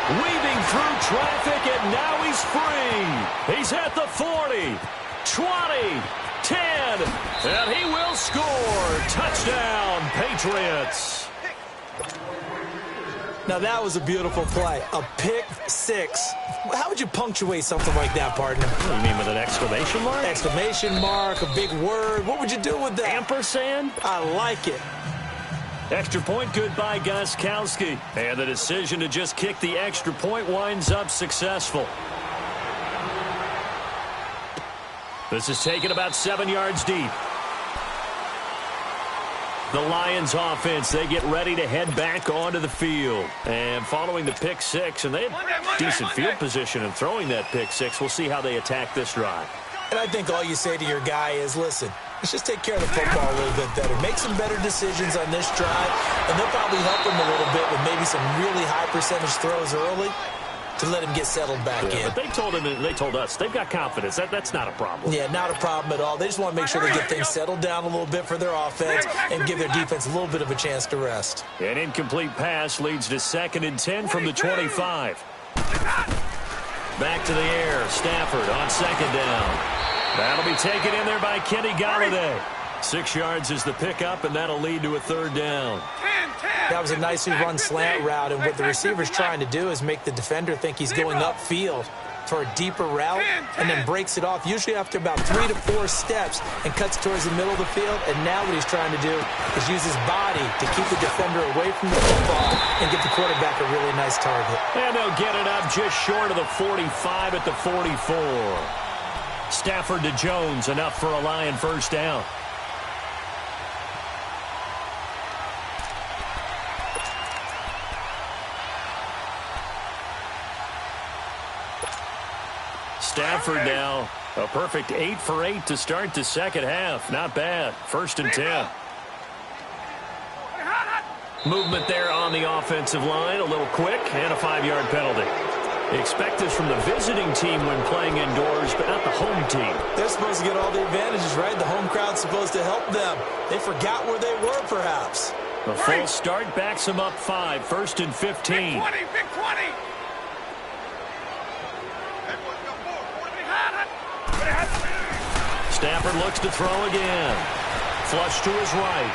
Weaving through traffic, and now he's free. He's at the 40, 20, 10, and he will score. Touchdown, Patriots. Now, that was a beautiful play. A pick 6. How would you punctuate something like that, partner? What do you mean, with an exclamation mark? Exclamation mark, a big word. What would you do with that? Ampersand? I like it. Extra point good by Gostkowski. And the decision to just kick the extra point winds up successful. This is taken about 7 yards deep. The Lions offense, they get ready to head back onto the field. And following the pick 6, and they had decent field position in throwing that pick 6. We'll see how they attack this drive. And I think all you say to your guy is, listen, let's just take care of the football a little bit better. Make some better decisions on this drive, and they'll probably help him a little bit with maybe some really high percentage throws early. to let him get settled back in. But they told us they've got confidence. That's not a problem. Yeah, not a problem at all. They just want to make sure they get things settled down a little bit for their offense and give their defense a little bit of a chance to rest. An incomplete pass leads to 2nd and 10 from the 25. Back to the air. Stafford on 2nd down. That'll be taken in there by Kenny Galladay. 6 yards is the pickup, and that'll lead to a 3rd down. That was a nicely run slant route, and what the receiver's trying to do is make the defender think he's going upfield for a deeper route and then breaks it off, usually after about 3 to 4 steps, and cuts towards the middle of the field. And now what he's trying to do is use his body to keep the defender away from the football and give the quarterback a really nice target. And they'll get it up just short of the 45 at the 44. Stafford to Jones, enough for a Lion 1st down. Stafford now, a perfect 8 for 8 to start the 2nd half. Not bad. 1st and 10. Movement there on the offensive line. A little quick and a 5-yard penalty. Expect this from the visiting team when playing indoors, but not the home team. They're supposed to get all the advantages, right? The home crowd's supposed to help them. They forgot where they were, perhaps. The full start backs them up 5. 1st and 15. Big 20, big 20. Stafford looks to throw again. Flush to his right.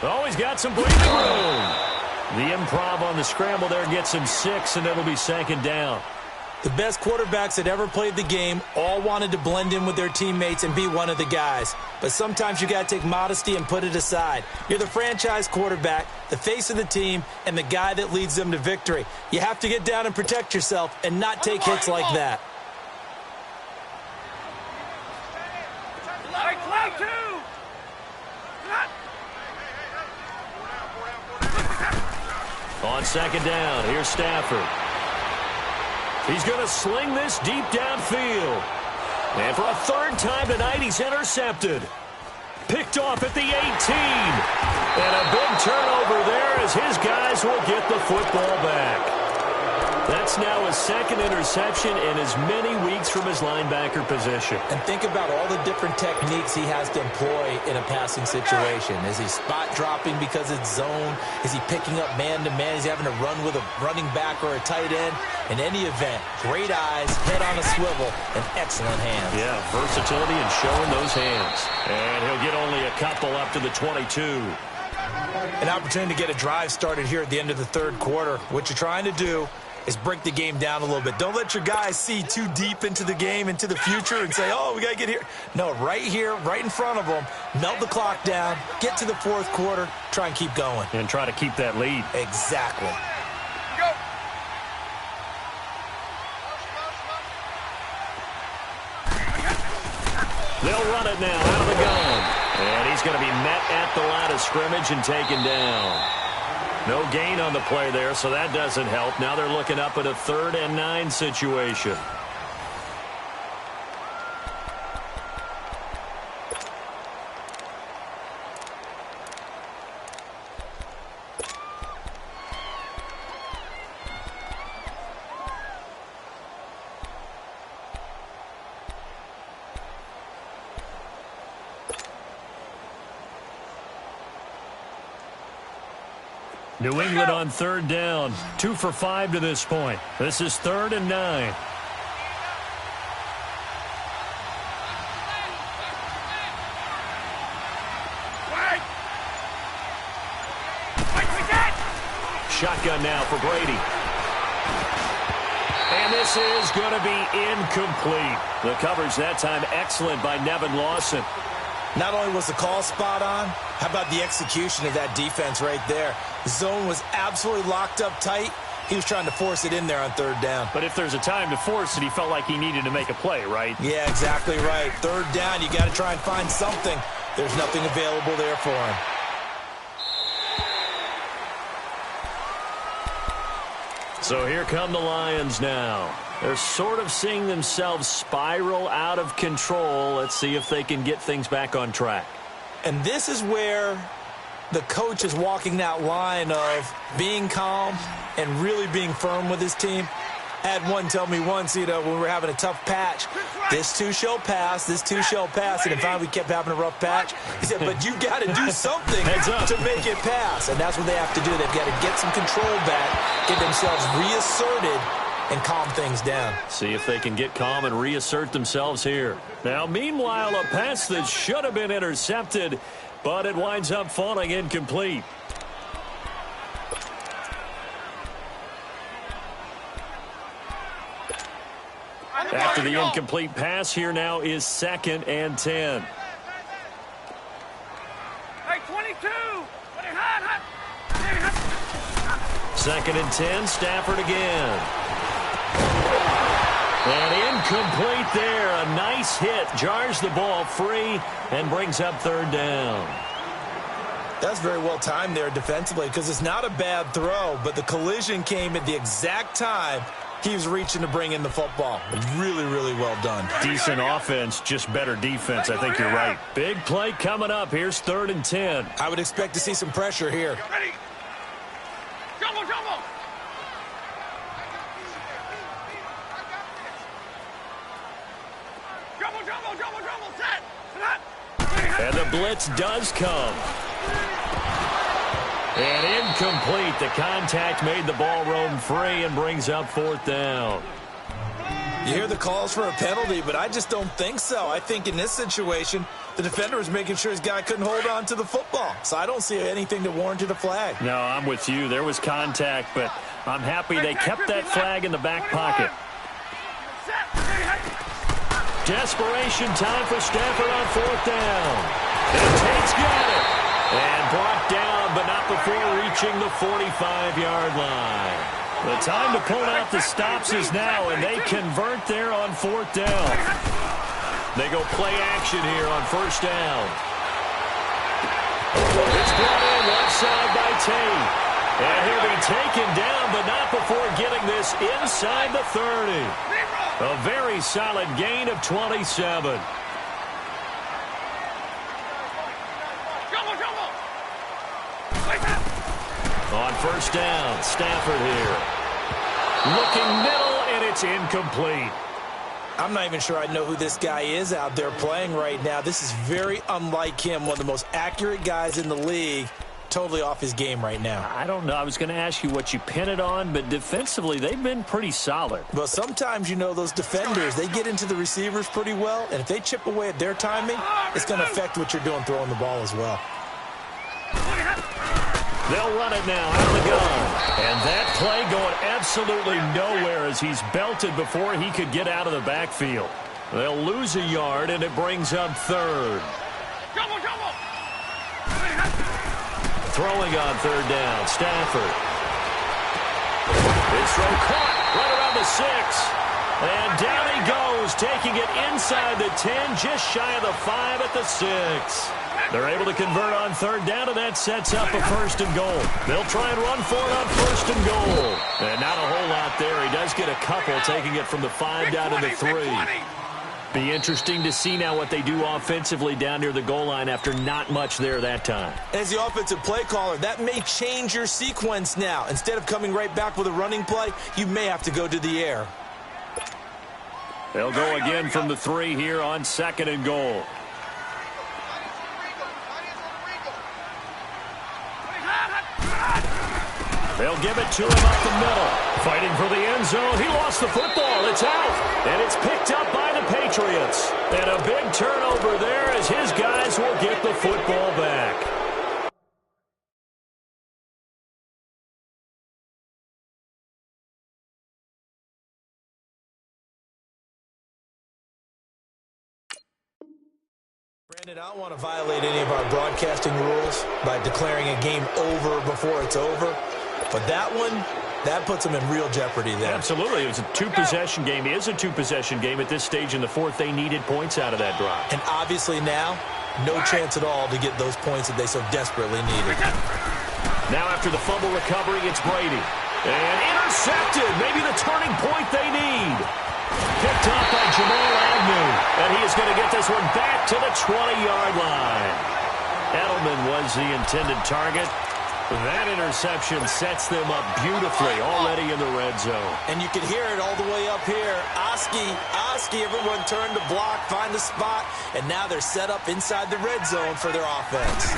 Oh, he's got some breathing room. The improv on the scramble there gets him 6, and it'll be 2nd down. The best quarterbacks that ever played the game all wanted to blend in with their teammates and be one of the guys. But sometimes you got to take modesty and put it aside. You're the franchise quarterback, the face of the team, and the guy that leads them to victory. You have to get down and protect yourself and not take hits like that. On 2nd down, here's Stafford. He's going to sling this deep downfield. And for a 3rd time tonight, he's intercepted. Picked off at the 18. And a big turnover there as his guys will get the football back. That's now his 2nd interception in as many weeks from his linebacker position. And think about all the different techniques he has to employ in a passing situation. Is he spot dropping because it's zone? Is he picking up man-to-man? Is he having to run with a running back or a tight end? In any event, great eyes, head on a swivel, and excellent hands. Yeah, versatility and showing those hands. And he'll get only a couple up to the 22. An opportunity to get a drive started here at the end of the 3rd quarter. What you're trying to do is break the game down a little bit. Don't let your guys see too deep into the game, into the future, and say, oh, we got to get here. No, right here, right in front of them, melt the clock down, get to the 4th quarter, try and keep going. And try to keep that lead. Exactly. Go. They'll run it now out of the gun. And he's going to be met at the line of scrimmage and taken down. No gain on the play there, so that doesn't help. Now they're looking up at a 3rd and 9 situation. New England on 3rd down. 2 for 5 to this point. This is 3rd and 9. Shotgun now for Brady. And this is going to be incomplete. The coverage that time excellent by Nevin Lawson. Not only was the call spot on, how about the execution of that defense right there? The zone was absolutely locked up tight. He was trying to force it in there on 3rd down. But if there's a time to force it, he felt like he needed to make a play, right? Yeah, exactly right. 3rd down, you got to try and find something. There's nothing available there for him. So here come the Lions now. They're sort of seeing themselves spiral out of control. Let's see if they can get things back on track. And this is where the coach is walking that line of being calm and really being firm with his team. I had one tell me once, when we were having a tough patch, this too shall pass, this too shall pass, and then finally we kept having a rough patch. He said, but you got to do something to make it pass, and that's what they have to do. They've got to get some control back, get themselves reasserted, and calm things down. See if they can get calm and reassert themselves here. Now, meanwhile, a pass that should have been intercepted, but it winds up falling incomplete. After the incomplete pass, here now is 2nd and 10. Hey, 22! 2nd and 10, Stafford again. And incomplete there. A nice hit. Jars the ball free and brings up 3rd down. That's very well timed there defensively because it's not a bad throw, but the collision came at the exact time he was reaching to bring in the football. Really, really well done. Decent offense, just better defense. I think you're right. Big play coming up. Here's 3rd and 10. I would expect to see some pressure here. Ready? Jumbo, jumbo! Jumbo, jumbo, jumbo, jumbo, set! And the blitz does come. And incomplete. The contact made the ball roam free and brings up 4th down. You hear the calls for a penalty, but I just don't think so. I think in this situation, the defender was making sure his guy couldn't hold on to the football. So I don't see anything that warranted a flag. No, I'm with you. There was contact, but I'm happy they kept that flag in the back pocket. Desperation time for Stafford on 4th down. And Tate's got it. And brought down, but not before reaching the 45-yard line. The time to pull out the stops is now, and they convert there on 4th down. They go play action here on 1st down. It's brought in left side by Tate. And he'll be taken down, but not before getting this inside the 30. A very solid gain of 27. On 1st down, Stafford here. Looking middle, and it's incomplete. I'm not even sure I know who this guy is out there playing right now. This is very unlike him, one of the most accurate guys in the league. Totally off his game right now. I don't know. I was going to ask you what you pin it on, but defensively, they've been pretty solid. Well, sometimes, those defenders, they get into the receivers pretty well, and if they chip away at their timing, it's going to affect what you're doing throwing the ball as well. They'll run it now out of the gun. And that play going absolutely nowhere as he's belted before he could get out of the backfield. They'll lose a yard, and it brings up 3rd. Throwing on 3rd down, Stafford. His throw caught right around the 6. And down he goes, taking it inside the 10, just shy of the 5 at the 6. They're able to convert on 3rd down, and that sets up a 1st and goal. They'll try and run for it on 1st and goal. And not a whole lot there. He does get a couple, taking it from the 5 down to the 3. Be interesting to see now what they do offensively down near the goal line after not much there that time. As the offensive play caller, that may change your sequence now. Instead of coming right back with a running play, you may have to go to the air. They'll go again from the 3 here on 2nd and goal. They'll give it to him up the middle. Fighting for the end zone. He lost the football. It's out. And it's picked up by the Patriots. And a big turnover there as his guys will get the football back. Brandon, I don't want to violate any of our broadcasting rules by declaring a game over before it's over. But that one, that puts them in real jeopardy there. Absolutely. It was a two-possession game. It is a two-possession game at this stage in the 4th. They needed points out of that drive. And obviously now, no chance at all to get those points that they so desperately needed. Now after the fumble recovery, it's Brady. And intercepted. Maybe the turning point they need. Picked off by Jamal Agnew. And he is going to get this one back to the 20-yard line. Edelman was the intended target. That interception sets them up beautifully already in the red zone. And you can hear it all the way up here. Oski, everyone turned to block, find a spot, and now they're set up inside the red zone for their offense.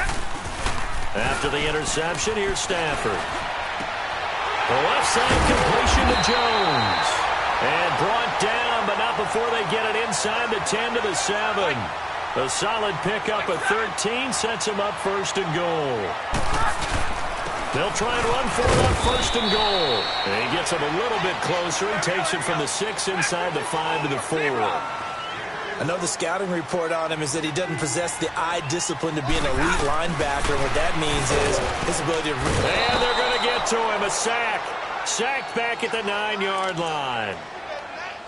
After the interception, here's Stafford. The left side completion to Jones. And brought down, but not before they get it inside the 10 to the 7. A solid pickup of 13 sets them up first and goal. They'll try and run for it on first and goal. And he gets it a little bit closer. He takes it from the 6 inside the 5 to the 4. I know the scouting report on him is that he doesn't possess the eye discipline to be an elite linebacker. What that means is his ability to... And they're going to get to him. A sack. Sacked back at the 9-yard line.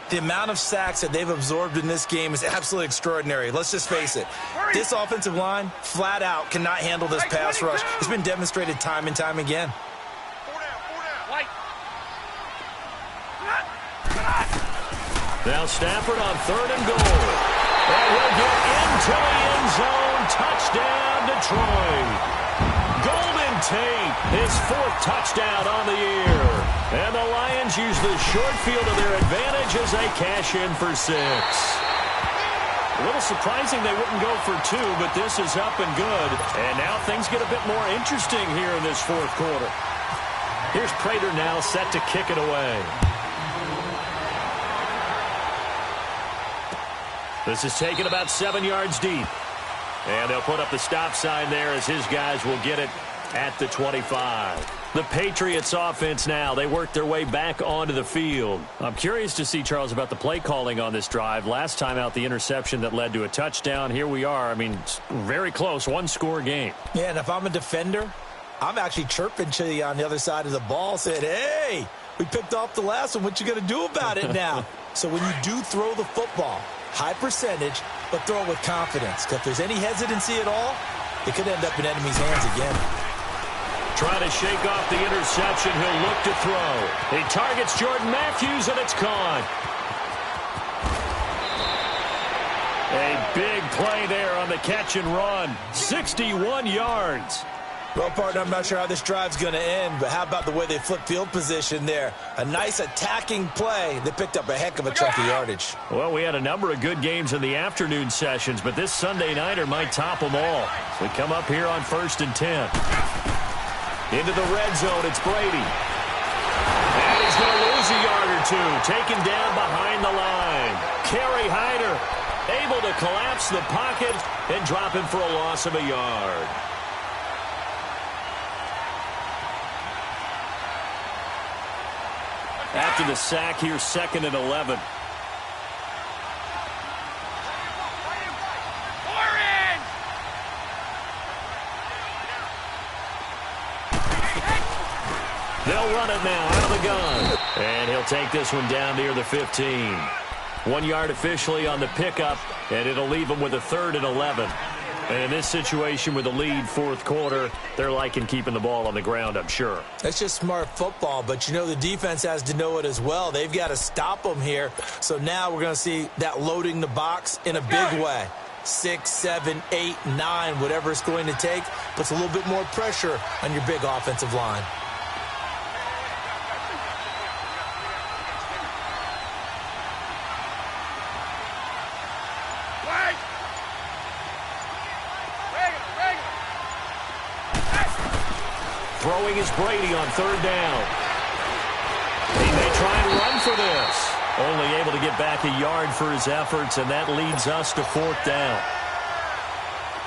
The amount of sacks that they've absorbed in this game is absolutely extraordinary. Let's just face it. This offensive line, flat out, cannot handle this pass rush. It's been demonstrated time and time again. Now Stafford on 3rd and goal. And he'll get into the end zone. Touchdown, Detroit. Golden Tate, his 4th touchdown on the year. And the Lions use the short field to their advantage as they cash in for 6. A little surprising they wouldn't go for 2, but this is up and good. And now things get a bit more interesting here in this 4th quarter. Here's Prater now set to kick it away. This is taken about 7 yards deep. And they'll put up the stop sign there as his guys will get it at the 25. The Patriots offense now, they work their way back onto the field. I'm curious to see, Charles, about the play calling on this drive. Last time out, the interception that led to a touchdown. Here we are. I mean, very close, 1-score game. Yeah, and if I'm a defender, I'm actually chirping to you on the other side of the ball, saying, hey, we picked off the last one. What you going to do about it now? So when you do throw the football, high percentage, but throw it with confidence. Because if there's any hesitancy at all, it could end up in enemy's hands again. Trying to shake off the interception. He'll look to throw. He targets Jordan Matthews, and it's caught. A big play there on the catch and run. 61 yards. Well, partner, I'm not sure how this drive's going to end, but how about the way they flip field position there? A nice attacking play. They picked up a heck of a chunk of yardage. Well, we had a number of good games in the afternoon sessions, but this Sunday nighter might top them all. We come up here on 1st and 10. Into the red zone, it's Brady. And he's going to lose a yard or 2. Taken down behind the line. Kerry Hyder able to collapse the pocket and drop him for a loss of a yard. After the sack, here's 2nd and 11. They'll run it now out of the gun. And he'll take this one down near the 15. 1 yard officially on the pickup, and it'll leave them with a 3rd and 11. And in this situation with the lead 4th quarter, they're liking keeping the ball on the ground, I'm sure. That's just smart football, but you know the defense has to know it as well. They've got to stop them here. So now we're going to see that loading the box in a big way. 6, 7, 8, 9, whatever it's going to take, puts a little bit more pressure on your big offensive line. Throwing is Brady on 3rd down. He may try and run for this. Only able to get back a yard for his efforts, and that leads us to 4th down.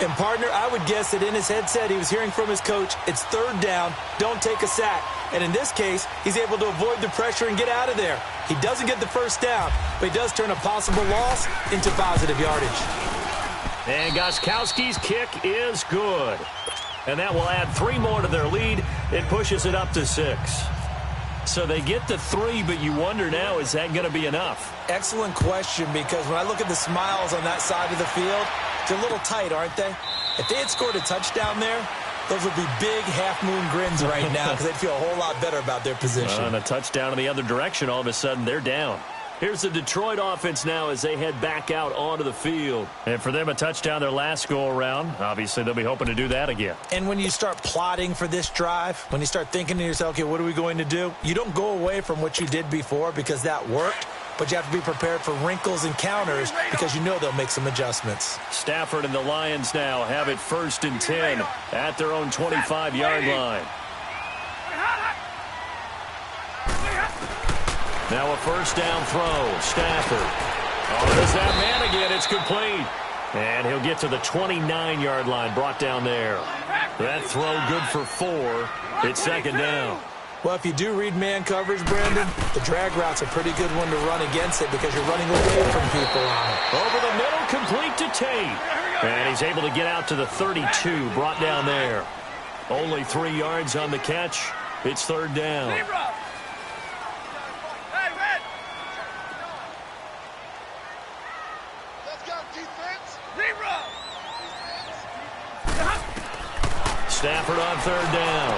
And, partner, I would guess that in his headset he was hearing from his coach, it's 3rd down, don't take a sack. And in this case, he's able to avoid the pressure and get out of there. He doesn't get the 1st down, but he does turn a possible loss into positive yardage. And Gostkowski's kick is good. And that will add 3 more to their lead. It pushes it up to 6. So they get to 3, but you wonder now, is that going to be enough? Excellent question, because when I look at the smiles on that side of the field, they're a little tight, aren't they? If they had scored a touchdown there, those would be big half-moon grins right now because they'd feel a whole lot better about their position. And a touchdown in the other direction, all of a sudden they're down. Here's the Detroit offense now as they head back out onto the field. And for them, a touchdown their last go-around. Obviously, they'll be hoping to do that again. And when you start plotting for this drive, when you start thinking to yourself, okay, what are we going to do? You don't go away from what you did before because that worked, but you have to be prepared for wrinkles and counters because you know they'll make some adjustments. Stafford and the Lions now have it 1st and 10 at their own 25-yard line. Now a first down throw. Stafford. Oh, there's that man again. It's complete. And he'll get to the 29-yard line, brought down there. That throw good for 4. It's 2nd down. Well, if you do read man coverage, Brandon, the drag route's a pretty good one to run against it because you're running away from people on it. Over the middle, complete to Tate. And he's able to get out to the 32, brought down there. Only 3 yards on the catch. It's 3rd down. Stafford on 3rd down.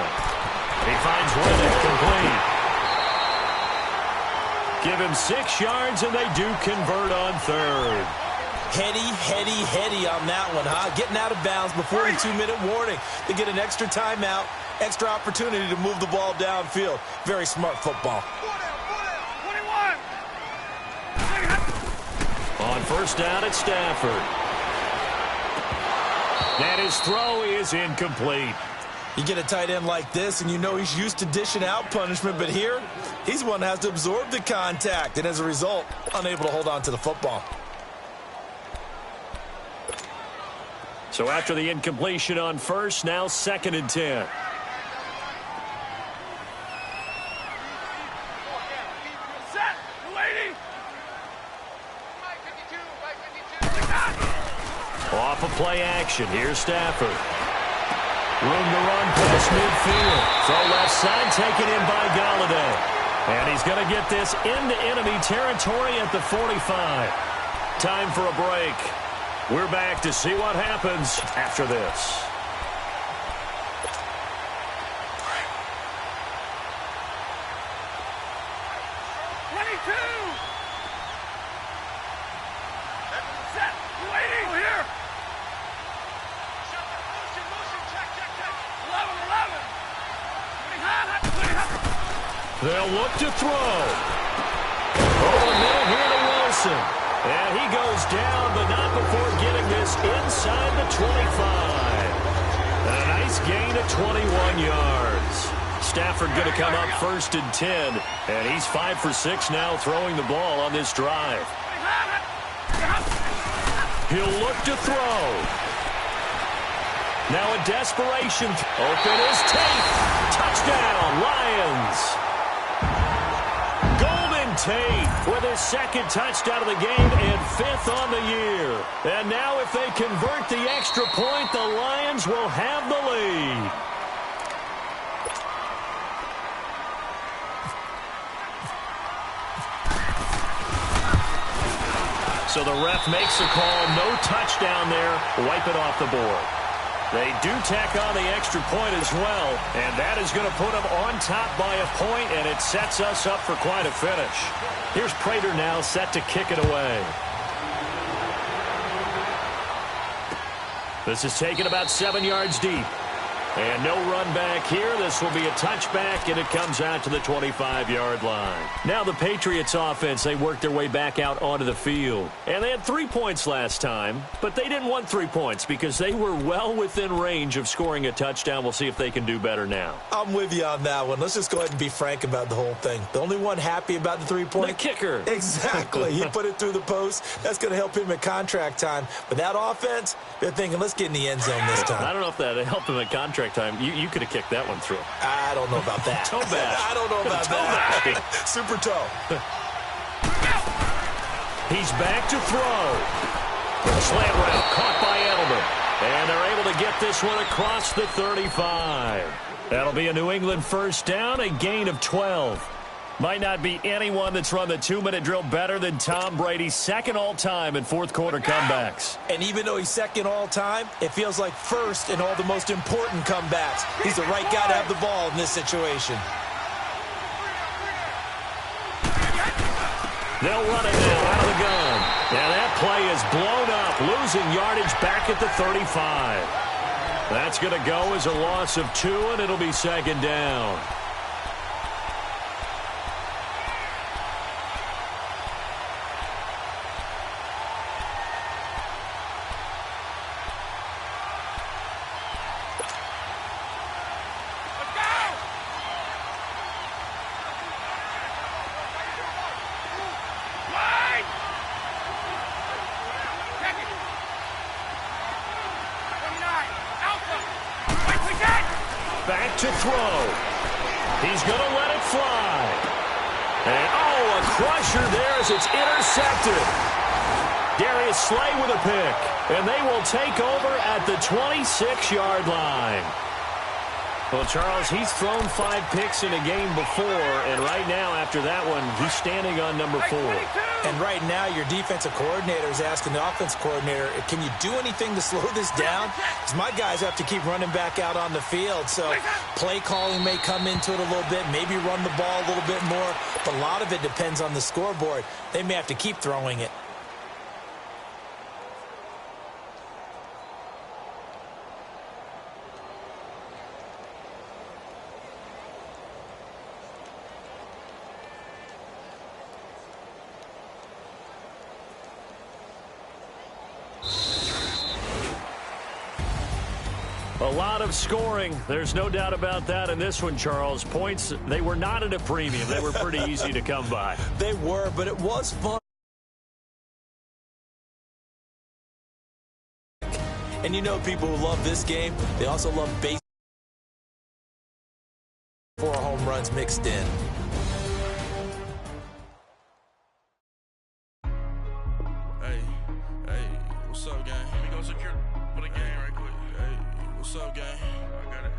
He finds Reddick complete. Give him 6 yards, and they do convert on 3rd. Heady on that one, huh? Getting out of bounds before the 2-minute warning. They get an extra timeout, extra opportunity to move the ball downfield. Very smart football. On 1st down, it's Stafford. And his throw is incomplete. You get a tight end like this, and you know he's used to dishing out punishment, but here, he's one that has to absorb the contact, and as a result, unable to hold on to the football. So after the incompletion on 1st, now 2nd and 10. Off of play action. Here's Stafford. Room to run past midfield. Throw left side, taken in by Galladay. And he's going to get this into enemy territory at the 45. Time for a break. We're back to see what happens after this. They'll look to throw. Over the middle here to Wilson. And he goes down, but not before getting this inside the 25. A nice gain of 21 yards. Stafford going to come up 1st and 10. And he's 5 for 6 now throwing the ball on this drive. He'll look to throw. Now a desperation. Open is Tate. Touchdown, Lions. Tate with his 2nd touchdown of the game and 5th on the year. And now if they convert the extra point, the Lions will have the lead. So the ref makes a call. No touchdown there. Wipe it off the board. They do tack on the extra point as well, and that is going to put them on top by a point, and it sets us up for quite a finish. Here's Prater now set to kick it away. This is taken about 7 yards deep. And no run back here. This will be a touchback, and it comes out to the 25-yard line. Now the Patriots offense, they worked their way back out onto the field. And they had 3 points last time, but they didn't want 3 points because they were well within range of scoring a touchdown. We'll see if they can do better now. I'm with you on that one. Let's just go ahead and be frank about the whole thing. The only one happy about the 3-point? The kicker. Exactly. He put it through the post. That's going to help him at contract time. But that offense, they're thinking, let's get in the end zone this time. I don't know if that helped him at contract time. You could have kicked that one through. I don't know about that. Toe bash. I don't know about that. Super toe. He's back to throw. Slant route caught by Edelman. And they're able to get this one across the 35. That'll be a New England first down, a gain of 12. Might not be anyone that's run the 2-minute drill better than Tom Brady, 2nd all-time in fourth-quarter comebacks. And even though he's 2nd all-time, it feels like 1st in all the most important comebacks. He's the right guy to have the ball in this situation. They'll run it now out of the gun. And that play is blown up, losing yardage back at the 35. That's going to go as a loss of 2, and it'll be second down. Back to throw. He's going to let it fly. And, oh, a crusher there as it's intercepted. Darius Slay with a pick. And they will take over at the 26-yard line. Well, Charles, he's thrown 5 picks in a game before, and right now, after that one, he's standing on number 4. And right now, your defensive coordinator is asking the offense coordinator, can you do anything to slow this down? Because my guys have to keep running back out on the field. So play calling may come into it a little bit, maybe run the ball a little bit more, but a lot of it depends on the scoreboard. They may have to keep throwing it. A lot of scoring. There's no doubt about that in this one, Charles. Points, they were not at a premium. They were pretty easy to come by. They were, but it was fun. And you know people who love this game, they also love baseball. 4 home runs mixed in. Hey, what's up, gang? Let me go secure for the game right quick. Hey, what's up, gang? I got it.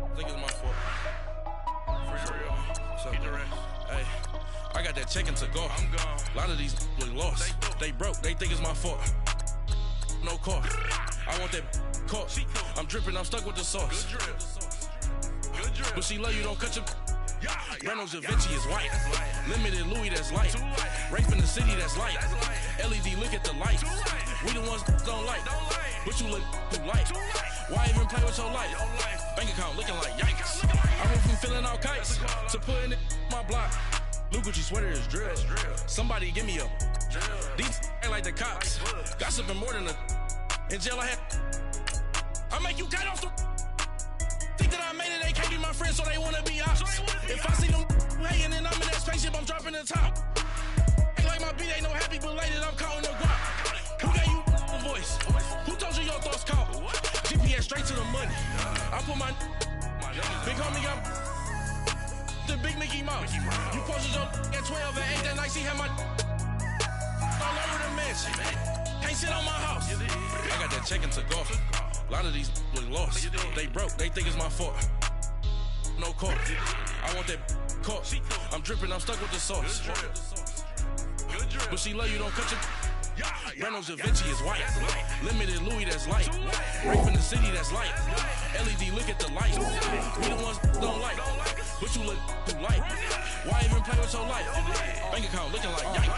I think it's my fault. For real. What's up, get the rest. Hey, I got that check-in to go. I'm gone. A lot of these was lost. They broke. They think it's my fault. No car. I want that caught. I'm dripping. I'm stuck with the sauce. Good drip. But she love you. Don't cut your... Reynolds Da Vinci is white. Limited Louis, that's light. Rape in the city, that's light. LED, look at the lights. We the ones don't like. But you look too light. Why even play with your life? Bank account looking like yikes. I went from filling out kites to putting it in my block. Blue Gucci sweater is drill. Somebody give me a. These ain't like the cops. Gossiping more than a. In jail I had. I make you cut off the. Think that I made it, they can't be my friends, so they wanna be ops. If I see them hanging and I'm in that spaceship, I'm dropping the top. Ain't like my beat ain't no happy, belated, I'm counting the guap. Who gave you the voice? Who told you your thoughts count? GPS straight to the money. I put my big homie got the big Mickey Mouse. You posted your at 12 and 8 that night, she had my all over the mansion. Can't sit on my house. I got that check-in to go. A lot of these was lost. They broke. They think it's my fault. No car. I want that caught. I'm dripping. I'm stuck with the sauce. But she love you. Don't cut your... Reynolds Da Vinci is white. Limited Louis, that's light. Rape in the city, that's light. LED, look at the lights. We the ones don't like. But you look too light. Why even play with your life? Bank account looking like yikes.